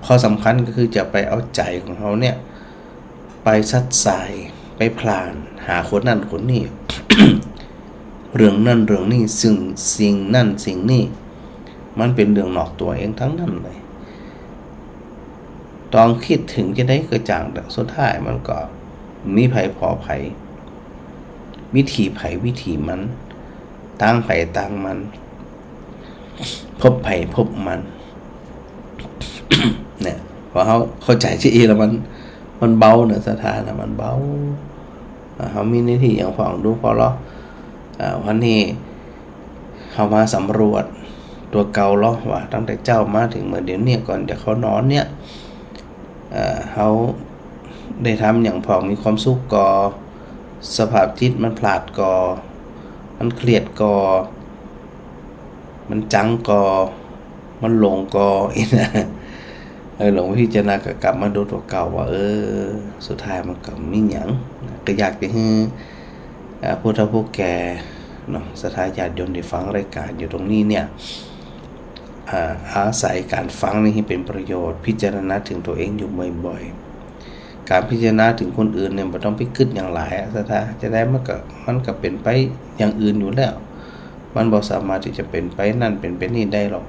ข้อสำคัญก็คือจะไปเอาใจของเฮาเนี่ยไปซัดสายไปพลานหาคนนั้นคนนี้ เรื่องนั้นเรื่องนี้ซึ่งสิ่งนั้นสิ่งนี้มันเป็นเรื่องนอกตัวเองทั้งนั้นเลยต้องคิดถึงจะได้กระจ่างแต่สุดท้ายมันก็มีไผพอไผวิธีไผวิธีมันตั้งไผตั้งมันพบไผพบมัน เนี่ยพอเขาเข้าใจที่แล้วมันเบาเนี่ยสถานะมันเบาเขามีหน้าที่อย่างฟังดูพอแล้ววันนี้เขามาสำรวจตัวเก่าแล้วว่าตั้งแต่เจ้ามาถึงเมื่อเดี๋ยวนี้ก่อนจะเขานอนเนี่ยเขาได้ทำอย่างพอมีความสุขก่อสภาพจิตมันพลาดก่อมันเครียดก่อมันจังก่อมันหลงก่ออีนะหลงพิจารณากลับมาดูตัวเก่าว่าสุดท้ายมันก็มีหยังก็อยากจะให้ผู้เฒ่าผู้แก่เนาะสถาญาติโยมที่ฟังรายการอยู่ตรงนี้เนี่ยอาศัยการฟังนี่ให้เป็นประโยชน์พิจารณาถึงตัวเองอยู่บ่อยๆการพิจารณาถึงคนอื่นเนี่ยมันต้องไปคิดอย่างหลายสถาจะได้มันก็เป็นไปอย่างอื่นอยู่แล้วมันบ่สามารถที่จะเป็นไปนั่นเป็นไปนี่ได้หรอก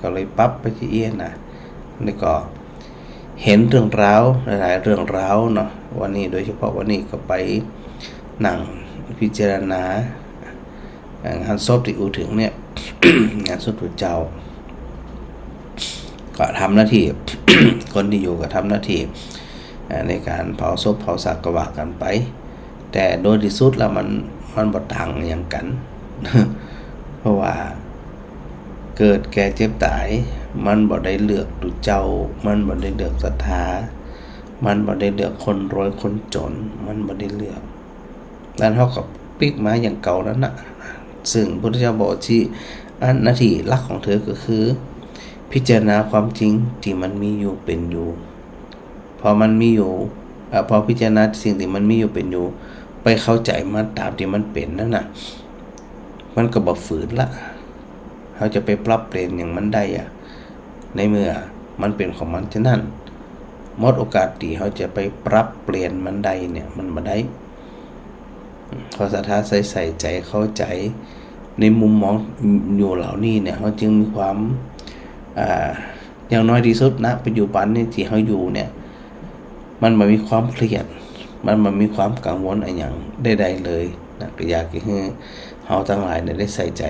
ก็เลยปรับไปที่นะนี่ก็เห็นเรื่องราวหลายๆเรื่องราวเนาะวันนี้โดยเฉพาะวันนี้ก็ไปนั่งพิจารณางานศพที่อูถึงเนี่ย งานศพพระเจ้าก็ทำหน้าที่ คนที่อยู่ก็ทำหน้าที่ในการเผาศพเผาสักก็ว่ากันไปแต่โดยที่สุดแล้วมันบ่ต่างอย่างกัน เพราะว่าเกิดแก่เจ็บตายมันบ่ได้เลือกตุเจ้ามันบ่ได้เลือกศรัทธามันบ่ได้เลือกคนรวยคนจนมันบ่ได้เลือกแล้วเฮาก็ปิกมาอย่างเก่าแล้วนะซึ่งพระพุทธเจ้าบอกที่หน้าที่หลักของเธอก็คือพิจารณาความจริงที่มันมีอยู่เป็นอยู่พอมันมีอยู่พอพิจารณาสิ่งที่มันมีอยู่เป็นอยู่ไปเข้าใจมันตามที่มันเป็นนั่นน่ะมันก็บ่ฝืนละเขาจะไปปรับเปลี่ยนอย่างมันได้ในเมื่อมันเป็นของมันฉะนั้นหมดโอกาสที่เขาจะไปปรับเปลี่ยนมันได้เนี่ยมันบ่ได้พอศรัทธาใส่ใจเข้าใจในมุมมองอยู่เหล่านี้เนี่ยเขาจึงมีความอย่างน้อยที่สุดนะปัจจุบันนี่ที่เขาอยู่เนี่ยมันไม่มีความเครียดมันไม่มีความกังวลอะไรอย่างใดๆเลยนะก็อยากให้เขาทั้งหลายได้ใส่ใจ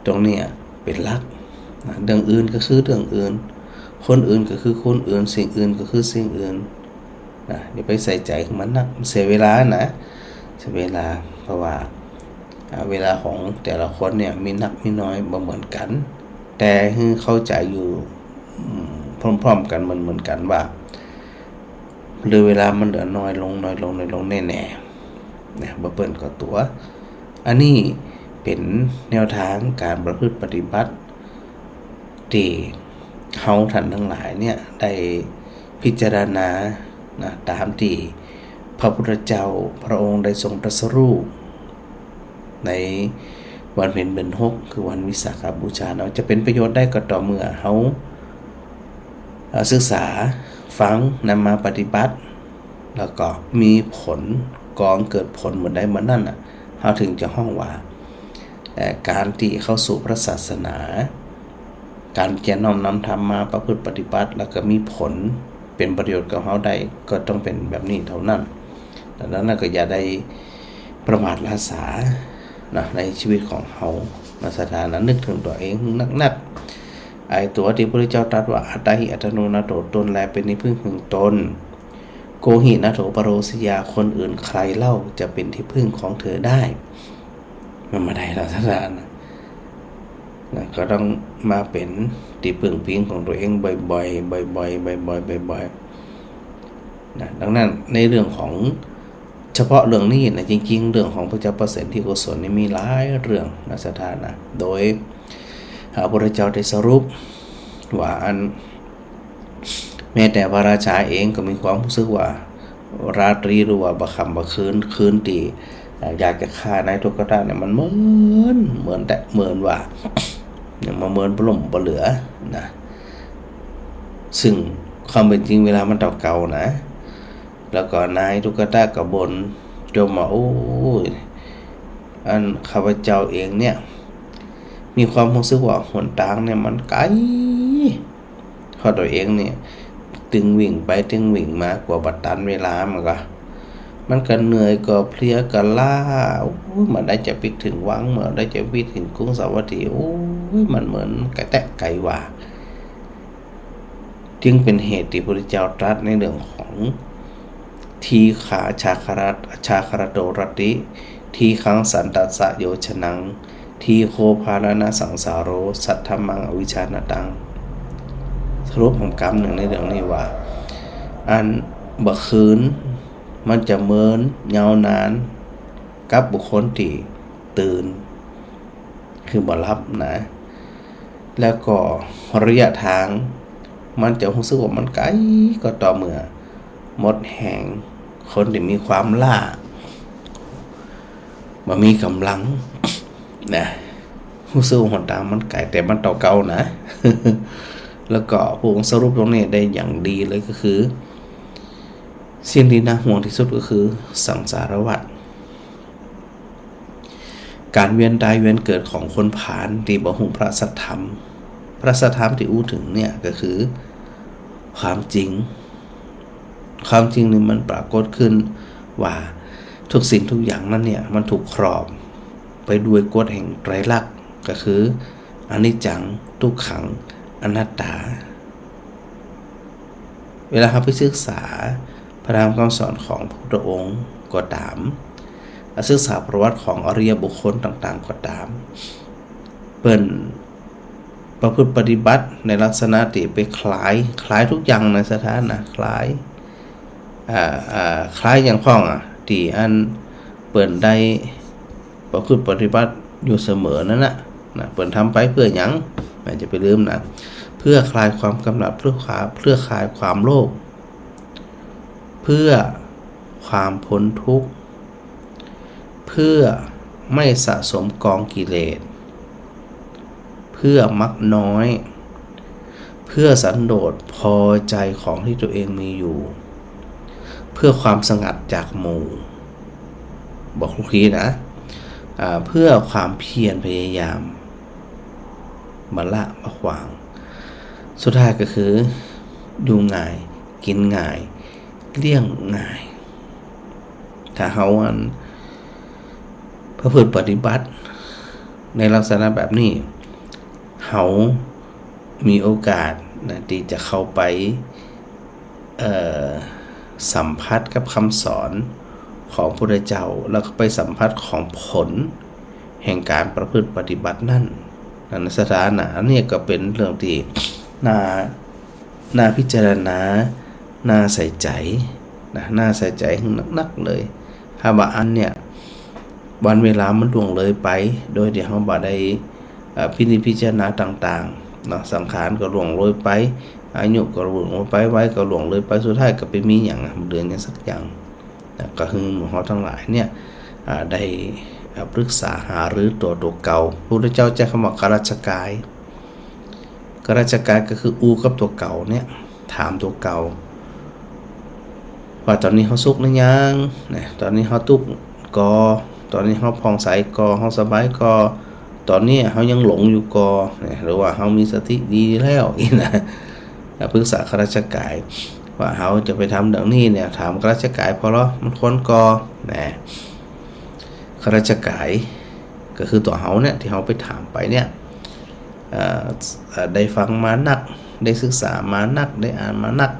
ตรงนี้เป็นหลักนะเรื่องอื่นก็คือเรื่องอื่นคนอื่นก็คือคนอื่นสิ่งอื่นก็คือสิ่งอื่นนะอย่าไปใส่ใจมันนักเสียเวลานะเสียเวลาเพราะว่าเวลาของแต่ละคนเนี่ยมีนักมีน้อยบ่เหมือนกันแต่เข้าใจอยู่พร้อมๆกันเหมือนกันว่าหรือเวลามันเหลือน้อยลงแน่ๆเนี่ยบ่เปิ้นก็ตัวอันนี้เป็นแนวทางการประพฤติปฏิบัติที่เฮาท่านทั้งหลายเนี่ยได้พิจารณานะตามที่พระพุทธเจ้าพระองค์ได้ทรงตรัสรู้ใน วันเพ็ญเดือน6คือวันวิสาขบูชาเนาะจะเป็นประโยชน์ได้ก็ต่อเมื่อเฮาศึกษาฟังนำมาปฏิบัติแล้วก็มีผลกองเกิดผลเหมือนใดเหมือนนั่นน่ะเฮาถึงจะห้องว่าการที่เข้าสู่พระศาสนาการจะน้อมนำธรรมมาประพฤติปฏิบัติแล้วก็มีผลเป็นประโยชน์กับเฮาได้ก็ต้องเป็นแบบนี้เท่านั้นดังนั้นก็อย่าได้ประมาทละสานะในชีวิตของเฮาในสถานะนึกถึงตัวเองนักไอตัวที่พระเจ้าตรัสว่าอัตตาหิอัตโนนาโถตนแลเป็นที่พึ่งของตนโกหินาโถปโรสยาคนอื่นใครเล่าจะเป็นที่พึ่งของเธอได้มันมาได้แล้วสถานะก็ต้องมาเป็นที่พึ่งพิงของตัวเองบ่อยๆบ่อยๆบ่อยๆบ่อยๆนะดังนั้นในเรื่องของเฉพาะเรื่องนี้นะจริงๆเรื่องของพระเจ้าประเสริฐที่กุศลนี่มีหลายเรื่องนะสถานะโดยพระพุทธเจ้าได้สรุปว่าแม้แต่พระราชาเองก็มีความรู้สึกว่าราตรีหรือว่าบะค่ำบะคืนตีอยากจะฆ่านายทุกข์ได้เนี่ยมันเหมือนแต่เหมือนว่าอย่างมาเหมือนปล่มปเหลือนะซึ่งความเป็นจริงเวลามันเก่านะแล้วก็นายทุกข์ได้กับบนจมมาโอ้ยข้าพเจ้าเองเนี่ยมีความรู้สึกว่าหนทางเนี่ยมันไกลเพราะตัวเองเนี่ยตึงวิ่งไปตึงวิ่งมากว่าบัดตันเวลามันก็เหนื่อยก็เพลียก็ล้ามันได้จะไปถึงวังเมื่อได้จะไปถึงกรุงสาวัตถีมันเหมือนไก่แตะไก่ว่าจึงเป็นเหตุที่พระพุทธเจ้าตรัสในเรื่องของทีขาชาคารโตรติทีขังสันตัสสะโยชนังทีโคภารณะสังสารโรสัทธมังอวิชชาณตังสรุปของกรรมหนึ่งในเรื่องนี้ว่าอันบ่คืนมันจะเมินยาวนานกับบุคคลที่ตื่นคือบ่รับนะแล้วก็ระยะทางมันจะรู้สึกว่ามันไกลก็ต่อเมื่อหมดแห่งคนที่มีความล่าบ่มีกำลังนะรู้สึกว่าหนทางมันไกลแต่มันต่อเก่านะ แล้วก็พระองค์สรุปตรงนี้ได้อย่างดีเลยก็คือสิ่งที่น่าห่วงที่สุดก็คือสังสารวัฏการเวียนตายเวียนเกิดของคนผ่านที่บ่ฮู้พระสัทธรรมที่อู้ถึงเนี่ยก็คือความจริงนี่มันปรากฏขึ้นว่าทุกสิ่งทุกอย่างนั้นเนี่ยมันถูกครอบไปด้วยกฎแห่งไตรลักษณ์ก็คืออนิจจังทุกขังอนัตตาเวลาเราไปศึกษาพระธรรมคำสอนของพระพุทธองค์ก็ตามศึกษาประวัติของอริยบุคคลต่างๆก็ตามเปิ้นประพฤติปฏิบัติในลักษณะที่ไปคล้ายทุกอย่างในสถานะคล้ายอย่างพ้องที่อันเปิ้นได้ประพฤติปฏิบัติอยู่เสมอนั่นน่ะเปิ้นทำไปเพื่อหยังไม่จะไปลืมนะเพื่อคลายความกำหนัดเพื่อคลายความโลภเพื่อความพ้นทุกข์เพื่อไม่สะสมกองกิเลสเพื่อมักน้อยเพื่อสันโดษพอใจของที่ตัวเองมีอยู่เพื่อความสงัดจากหมู่บอกทุกทีนะเพื่อความเพียรพยายามมาละมาขวางสุดท้ายก็คือดูง่ายกินง่ายเลี่ยงง่ายถ้าเฮาพระพุทธปฏิบัติในลักษณะแบบนี้เฮามีโอกาสนะที่จะเข้าไปสัมผัสกับคำสอนของพระพุทธเจ้าแล้วก็ไปสัมผัสของผลแห่งการประพฤติปฏิบัตินั่นสถานะนี่ก็เป็นเรื่องที่น่าพิจารณาน่าใส่ใจนะน่าใส่ใจนักเลยถ้าว่าอันเนี่ยวันเวลามันล่วงเลยไปโดยที่เฮาบ่ได้พิจารณาต่างๆเนาะสังขารก็ล่วงเลยไปอายุก็ล่วงเลยไปไว้ก็ล่วงเลยไปสุดท้ายก็ไปมีหยังเดือนอย่างสักอย่างก็คือหมู่เฮาทั้งหลายเนี่ยได้ ปรึกษาหารือตัวเก่าพระพุทธเจ้าใช้คำว่ากรัจจกายกรัจจกายก็คืออูกับตัวเก่าเนี่ยถามตัวเก่าว่าตอนนี้เขาสุขหรือยังนะตอนนี้เขาทุกข์ก็ตอนนี้เขาผ่องใสก็เขาสบายก็ตอนนี้เขายังหลงอยู่ก็นะหรือว่าเขามีสติดีแล้วอีกนะปรึกษาข้าราชการว่าเขาจะไปทำเรื่องนี้เนี่ยถามข้าราชการพอแล้วมันควรก็นะข้าราชการก็คือตัวเขาเนี่ยที่เขาไปถามไปเนี่ยได้ฟังมานักได้ศึกษามานักได้อ่านมานัก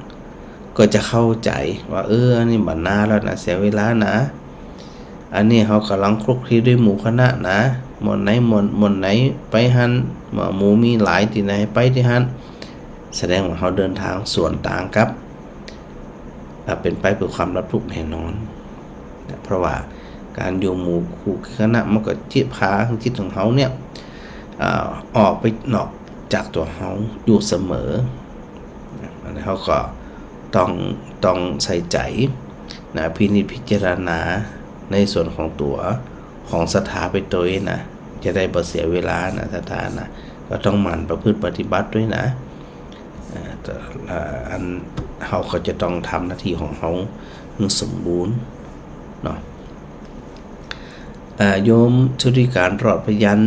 ก็จะเข้าใจว่าอันนี้บันนาแล้วนะเสียเวลานะอันนี้เขากำลังคลุกคลีด้วยหมู่คณะนะหมดไหนไปหันหมู่มีหลายที่ไหนไปที่หันแสดงว่าเขาเดินทางส่วนต่างกับเป็นไปเพื่อความรับทุกข์แน่นอนเพราะว่าการอยู่หมู่คู่คณะมันก็จิตพาจิตของเขาเนี่ยออกไปนอกจากตัวเขาอยู่เสมออันนี้เขาก็ต้องใส่ใจนะพินิจพิจารณาในส่วนของตัวของศรัทธาไปตัวนะจะได้บ่เสียเวลานะศรัทธานะก็ต้องหมั่นประพฤติปฏิบัติด้วยนะอันเขาก็จะต้องทำหน้าที่ของเขาให้สมบูรณ์เนาะโยมชุติการรอดพยัญ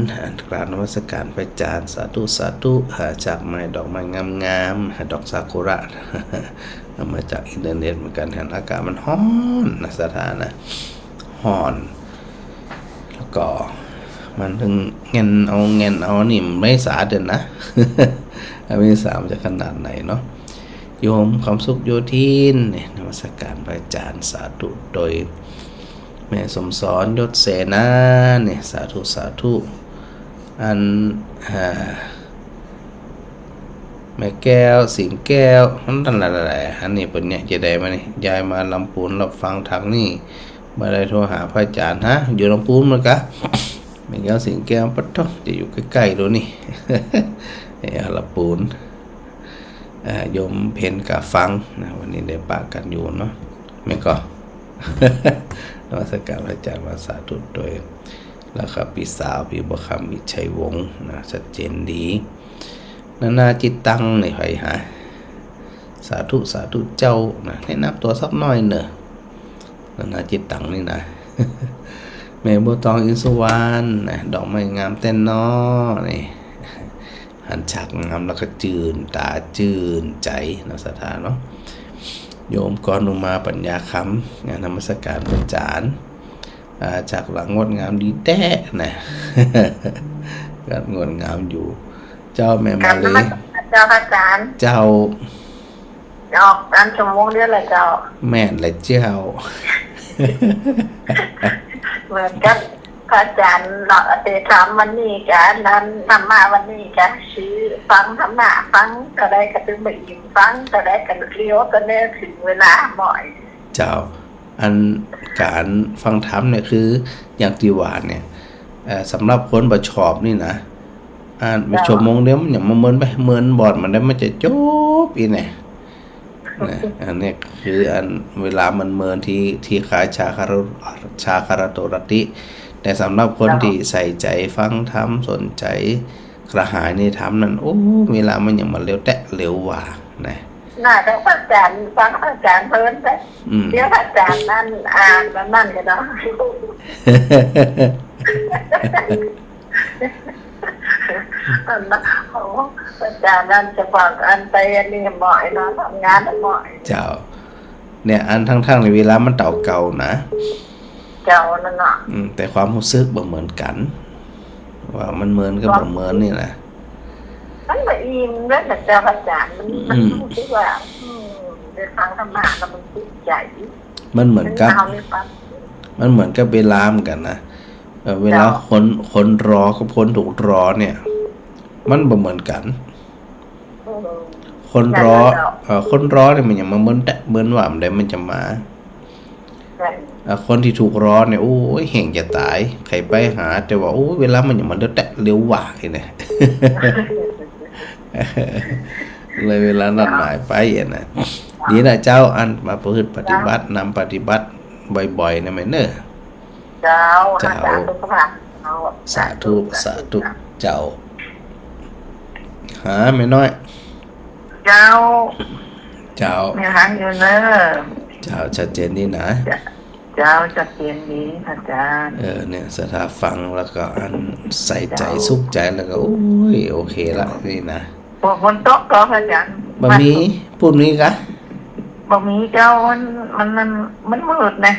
กราบนมัสการพระอาจารย์สาธุสาธุจากไม้ดอกไม้งามๆดอกซากุระมาจากอินเทอร์เน็ตเหมือนกันอากาศมันร้อนนะสถานะร้อนแล้วก็มันถึงเงินเอานี่ไม่สาเดินนะ ไม่สามจะขนาดไหนเนาะโยมความสุขโยทินเนี่ยนมัสการพระอาจารย์สาธุโดยแม่สมสอนยศเสนาเนี่ยสาธุอันแม่แก้วสิงแก้วนั่นแหละอันนี้เป็นเนี่ยจะได้มานี่ยายมาลำพูนรับฟังทางนี่มาได้โทรหาพระอาจารย์อยู่ลำพูนมั้งกะแม่แก้วสิงแก้วปัดท้องจะอยู่ใกล้ๆดูนี่ลำพูนโยมเพนกะฟังนะวันนี้ได้ปากกันอยู่เนาะแม่ก็นมัสการพระอาจารย์มาสาธุโดยแล้วครับพี่สาวพี่บุคคำวิชัยวงศ์นะชัดเจนดีนาจิตตังในไผหาสาธุเจ้านะแนะนำตัวสักหน่อยเนอะนาจิตตังนี่นะ แม่บัวตองอินสุวรรณนะดอกไม้งามเต้นน้อนี่หันฉากงามแล้วก็จืนตาจืนใจนะสถานเนาะโยมกรนุมาปัญญาคำงานนมัสการพระอาจารย์จากหลังงดงามดีแท้นะ ก็งดงามอยู่เจ้าแม่มาลีเจ้าอาจารย์เจ้าออกตามชั่วโมงเดียวเลยเจ้าแม่และเจ้า เหมือนกับพระอาจารย์เราถามวันนี้กันนั้นธรรมะวันนี้กันชื่อฟังธรรมะฟังก็ได้กระตุ้นไปอิ่มฟังก็ได้กระตุ้นเลี้ยวก็ได้ถึงเวลาบ่อยเจ้าอันการฟังธรรมเนี่ยคืออย่างที่ว่าเนี่ยสำหรับคนบ่ชอบนี่นะไปชั่วโมงเดียวมันอย่างมาเมินไปเมินบอดมันได้มันจะจบอีเนี่ยอันนี้คืออันเวลามันเมินที่คาชาคารโตรติแต่สำหรับคนที่ใส่ใจฟังธรรมสนใจกระหายในธรรมนั้นโอ้เวลามันอย่างมันเร็วแตะเร็วว่านะน่าจะพระอาจารย์ฟังพระอาจารย์เพลินไปเดี๋ยวพระอาจารย์นั่นอ่านแล้วนั่นกันเนาะโอ้อาจารย์นั่นจะฟังอันไปอันนี้บ่อยนะทำงานบ่อยเจ้าเนี่ยอันทั้งในเวลามันเก่านะเจ้านั่นน่ะแต่ความรู้สึกบ่เหมือนกันว่ามันเหมือนกับบ่เหมือนนี่นะมันไม่อิ่มแล้วแต่เจ้าอาจารย์มันรู้สึกว่าได้ฟังธรรมะแล้วมันติดใจมันเหมือนกับเวลาเหมือนกันนะเวลาคนรอกับคนถูกรอเนี่ยมันบ่เหมือนกันคนรอเนี่ยมันอย่างมาเหมือนว่ามันได้มันจะมาคนที่ถูกรอเนี่ยโอ้ยแห่งจะตายใครไปหาแต่ว่าโอ้เวลามันอย่างมันเร็วหว่าเนี่ยเลยเวลานัดหมายไปนะดีนะเจ้าอันมาประพฤติปฏิบัตินำปฏิบัติบ่อยๆนะแม่เนอะ เจ้า เจ้า อาจารย์สุขภาพเจ้า สาธุสาธุเจ้าหาแม่น้อย เจ้า เจ้า มีทางอยู่เนอะ เจ้าชัดเจนนี่นะ เจ้าจะเปลี่ยนดีอาจารย์ เนี่ยสถาฟังแล้วก็อันใส่ใจสุขใจแล้วก็โอ้ยโอเคละนี่นะ พวกคนโต๊ะก็อาจารย์ บะหมี่พูดนี้กะ บะหมี่เจ้ามันมืดนะ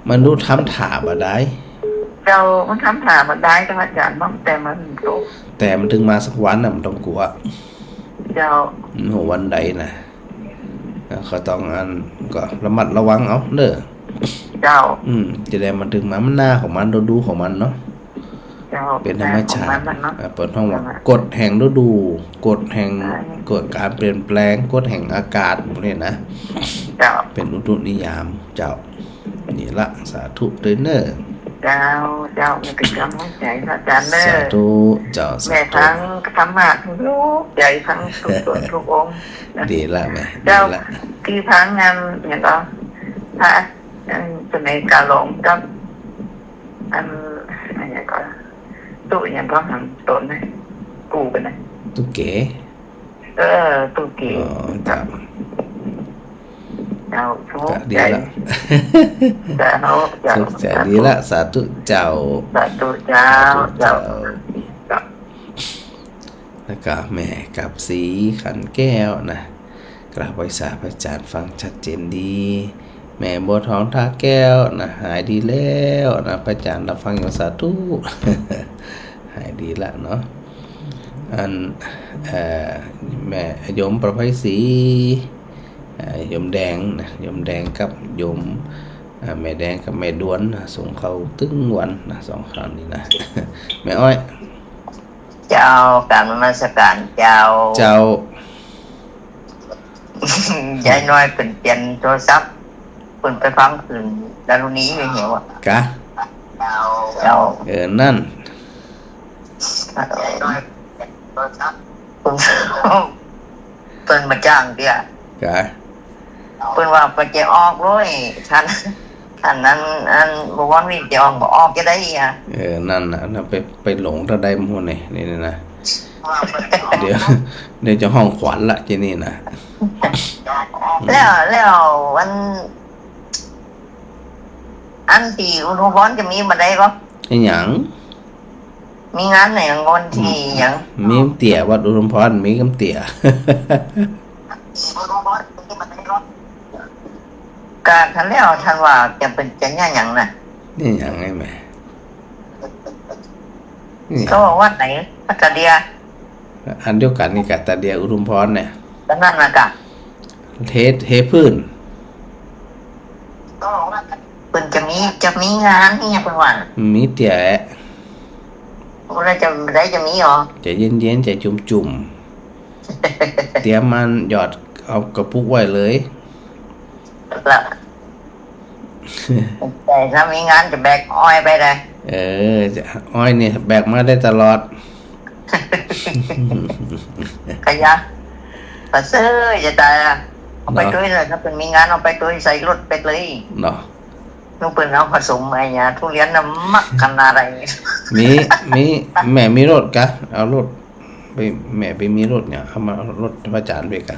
มันรู้ทำถาบ่ได้ เจ้ามันทำถามมาได้ก็อาจารย์บ้างแต่มันโต๊ะ แต่มันถึงมาสักวันน่ะมันต้องกลัว เจ้า หัววันใดนะเขาต้องอันก็ระมัดระวังเอาเด้อ เจ้า จะได้มันถึงมามันหน้าของมันดูของมันเนาะ เจ้า เป็นธรรมชาติ มันเนาะ เปิดห้องว่ากฎแห่งฤดูกฎแห่งกฎการเปลี่ยนแปลงกฎแห่งอากาศพวกนี้นะ เจ้า เป็นอุตุนิยามเจ้านี่ละสาธุเด้อเนอ เจ้าไม่เป็นกำลังใจอาจารย์เนอ สาธุเจ้าสา แม่ ธุ ทั้งธรรมะทั้งลูกใจทั้งทุกส่วนทุกองค์ ดีละแม่ดี เจ้า ละ ที่พังงานอย่างก็พระจะในกาหลงกับอันอย่างก็ตู้อย่างก็หันต้นนะกูเป็นนะ ตุ๊กเก๋ ตู้กี อ๋อเจ้า เจ้าทุก ดี ใจ ละ เจ้าเจ้า สุขใจดีละสาธุเจ้า สาธุเจ้าเจ้า แล้วก็แม่กับสีขันแก้วนะกราบไหว้สาพระอาจารย์ฟังชัดเจนดี แม่บัวทองท่าแก้วนะหายดีแล้วนะพระอาจารย์รับฟังอยู่สาธุ หายดีละเนาะอันแม่โยมประไพศรีโยมแดงนะโยมแดงกับโยมแม่แดงกับแม่ดวนนะส่งเขาตึ้งวันนะสองครั้งนี้นะ แม่อ้อย เจ้าการนมัสการเจ้า เจ้า ยายน้อยเป็นเปลี่ยนโทรศัพท์เพิ่นไปฟังคืนดารุนี้ไม่เหี่ยวอ่ะ กะ เจ้า นั่น ยายน้อยโทรศัพท์เพิ่นมาจ้างเดีย กะ เพิ่นว่าไปจะออกเลยท่านนั้นอันบ่วันนี้จะออกจะได้อ่ะ นั่นนะไปหลงระไดมูนี่นี่นะ เดี๋ยวจะห้องขวัญละที่นี่นะ แล้ววันอันที่อุณหภูมิจะมีบันไดก็ ไอ้หยัง มีงานไหนวันที่หยัง มีเตี่ยวัดอุดมพรมีกำเตี่ย การทันแล้วท่านว่าจะเป็นจะง่ายหยังน่ะ นี่หยังไงแม่นี่ เขาบอกว่าไหนพัทเดีย อันเดียวกันนี่กับตาเดียอุดมพรเนี่ย แล้วนั่นน่ะกะ เทพื้น เพิ่นจะมีงานนี่เพิ่นว่า มีเตี่ย เพิ่นจะมีหรอ จะเย็นๆจะจุ่มๆ เตรียมมันหยอดเอากระปุกไว้เลย แล้วแต่ถ้ามีงานจะแบกอ้อยไปเลย จะอ้อยเนี่ยแบกมาได้ตลอด ขยะกระเซ้อจะตายอ่ะเอาไปด้วยเลยถ้าเป็นมีงานเอาไปด้วยใส่รถไปเลย เนาะ ลูกเป็นเอาผสมไอ้เนี่ยทุเรียนน้ำมักขนาดอะไร มีแม่มีรถกะเอารถไปแม่ไปมีรถเนี่ยเอามารถพระอาจารย์ไปกะ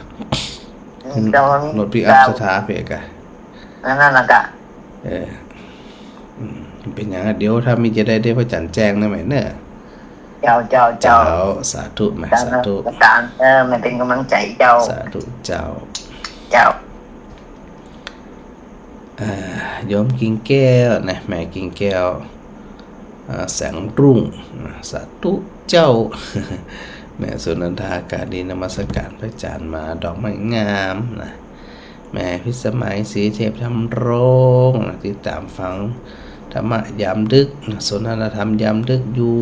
รถปิกอัพสถาไปกะ นั่นแหละกะ เป็นอย่างนั้นเดี๋ยวถ้ามีจะได้พระอาจารย์แจ้งนะแม่เนอะ เจ้า สาธุแม่สาธุ การมันเป็นกำลังใจเจ้า สาธุเจ้า เจ้า โยมกิ่งแก้วนะแม่กิ่งแก้วแสงรุ่งสาธุเจ้า แม่สุนันทาการดีนมัสการพระอาจารย์มาดอกไม้งามนะแม่พิสมัยศรีเทพธรรมรงค์ติดตามฟังธรรมะยามดึกสนทนาธรรมยามดึกอยู่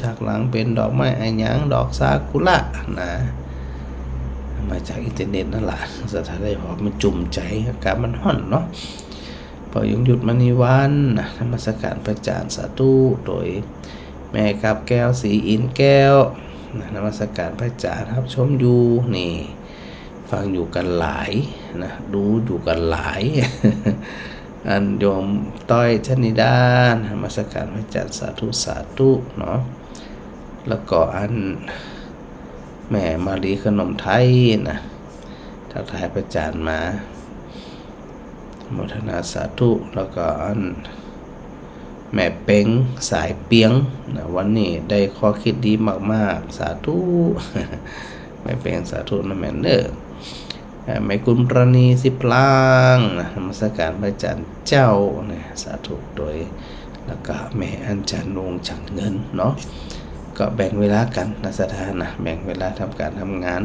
ฉากหลังเป็นดอกไม้อัญญังดอกซากุระนะมาจากอินเทอร์เน็ตนั่นแหละสถานได้พอมันจุ่มใจอากาศมันห่อนเนาะพอยงหยุดมณีวันนะนมัสการพระอาจารย์สาธุโดยแม่กับแก้วสีอินแก้วนมัสการพระอาจารย์ครับชมอยู่นี่ฟังอยู่กันหลายนะดูอยู่กันหลาย อันโยมต้อยชนิดานนมัสการพระอาจารย์สาธุสาธุเนาะแล้วก็อันแม่มาลีขนมไทยนะทักทายพระอาจารย์มาโมทนาสาธุแล้วก็อันแม่เป็งสายเปียงนะวันนี้ได้ข้อคิดดีมากๆสาธุ แม่เป็งสาธุนะแม่เนอแม่กุลประณีสิบลางนะนมัสการพระอาจารย์เจ้านะสาธุโดยแล้วก็แม่อัญชันวงฉันเงินเนาะก็แบ่งเวลากันนะสถานะแบ่งเวลาทำการทำงาน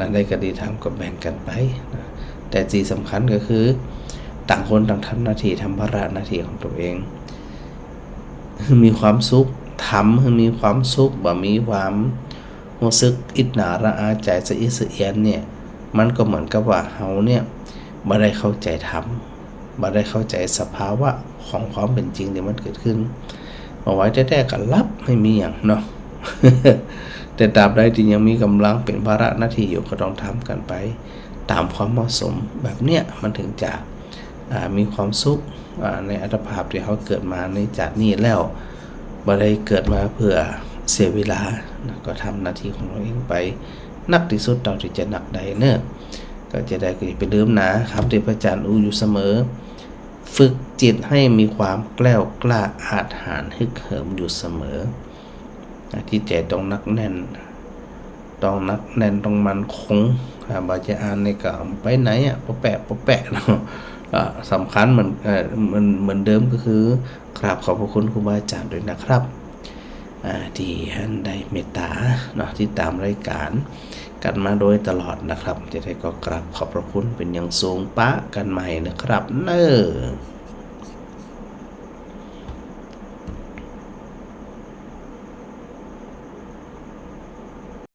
อะไรก็ดีทำก็แบ่งกันไปนะแต่ที่สำคัญก็คือต่างคนต่างทำหน้าที่ทำภาระหน้าที่ของตัวเองมีความสุขทำมีความสุขบ่มีความรู้สึกอิจฉาระอาใจสะอิดสะเอียนเนี่ยมันก็เหมือนกับว่าเฮาเนี่ยบ่ได้เข้าใจธรรมบ่ได้เข้าใจสภาวะของความเป็นจริงที่มันเกิดขึ้นเอาไว้แท้ๆก็รับไม่มีอย่างเนาะ แต่ตราบใดที่ยังมีกำลังเป็นภาระหน้าที่อยู่ก็ต้องทำกันไปตามความเหมาะสมแบบเนี้ยมันถึงจะมีความสุขในอัตภาพที่เขาเกิดมาในจากนี้แล้วบ่ได้เกิดมาเพื่อเสียเวลานะก็ทำหน้าที่ของเราเองไปนักที่สุดเท่าที่จะนักได้เนอะก็จะได้ไปลืมนะคำที่พระอาจารย์อยู่เสมอฝึกจิตให้มีความแกล้วกล้าอาจหาญฮึกเหิมอยู่เสมอที่ใจต้องนักแน่นต้องมันคงบาจะอ่านในกล่าวไปไหนปะแปะเนาะสำคัญเหมือนเดิมก็คือกราบขอบพระคุณครูบาอาจารย์ด้วยนะครับที่ท่านได้เมตตาเนาะที่ตามรายการกันมาโดยตลอดนะครับจะได้ก็กราบขอบพระคุณเป็นอย่างสูงปะกันใหม่นะครับเนอ